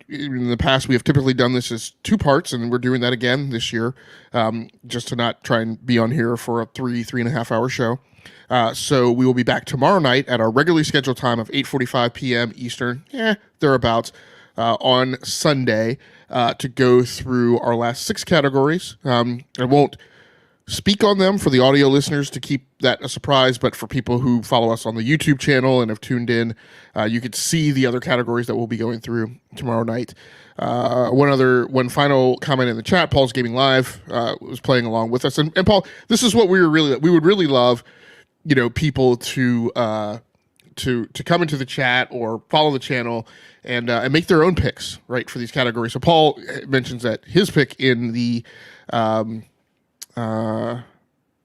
in the past, we have typically done this as 2 parts, and we're doing that again this year, just to not try and be on here for a 3.5 hour show. So we will be back tomorrow night at our regularly scheduled time of 8:45 p.m. Eastern, thereabouts, on Sunday, to go through our last 6 categories. I won't speak on them for the audio listeners to keep that a surprise, but for people who follow us on the YouTube channel and have tuned in, you could see the other categories that we'll be going through tomorrow night. One final comment in the chat. Paul's Gaming Live was playing along with us, and Paul, this is what we would really love, people to come into the chat or follow the channel and make their own picks, right, for these categories. So Paul mentions that his pick in the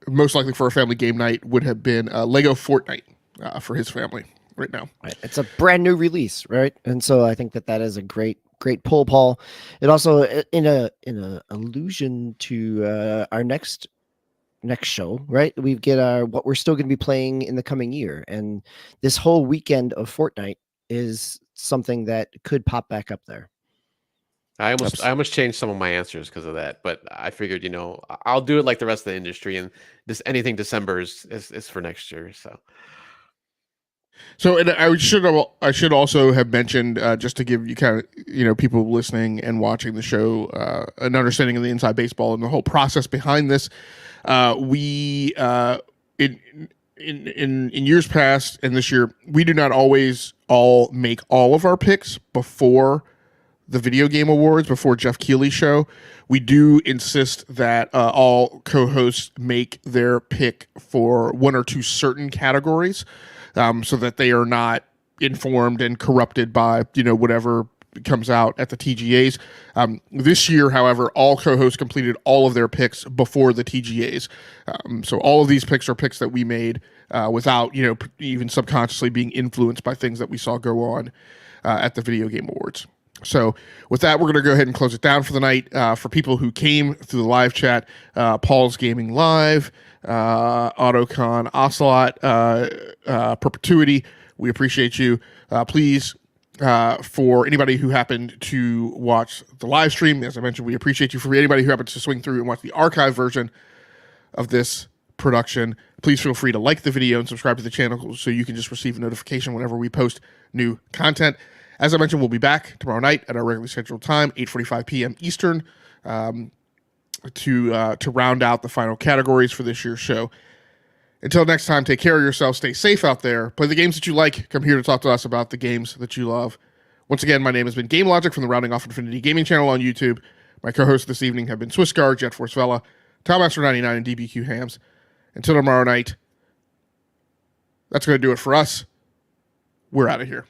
most likely for a family game night would have been Lego Fortnite for his family right now. Right. It's a brand new release, right? And so I think that is a great pull, Paul. It also, in a allusion to our next show, right? We get what we're still going to be playing in the coming year, and this whole weekend of Fortnite is something that could pop back up there. I almost changed some of my answers because of that, but I figured, I'll do it like the rest of the industry, and anything December is for next year. So, and I should also have mentioned, just to give you kind of, people listening and watching the show an understanding of the inside baseball and the whole process behind this. We in years past and this year, we do not always all make all of our picks before the video game awards, before Jeff Keighley's show. We do insist that all co-hosts make their pick for 1 or 2 certain categories, so that they are not informed and corrupted by whatever comes out at the TGAs. This year, however, all co-hosts completed all of their picks before the TGAs. So all of these picks are picks that we made without even subconsciously being influenced by things that we saw go on at the video game awards. So with that, we're going to go ahead and close it down for the night. For people who came through the live chat, Paul's Gaming Live, Autocon, Ocelot, Perpetuity, we appreciate you. Please, for anybody who happened to watch the live stream, as I mentioned, we appreciate you. For anybody who happens to swing through and watch the archive version of this production, please feel free to like the video and subscribe to the channel so you can just receive a notification whenever we post new content. As I mentioned, we'll be back tomorrow night at our regularly scheduled time, 8:45 p.m. Eastern, to round out the final categories for this year's show. Until next time, take care of yourself, stay safe out there, play the games that you like, come here to talk to us about the games that you love. Once again, my name has been Game Logic from the Rounding Off Infinity Gaming channel on YouTube. My co-hosts this evening have been Swissgar, Jet Force Vela, Tommaster99, and DBQ Hams. Until tomorrow night, that's going to do it for us. We're out of here.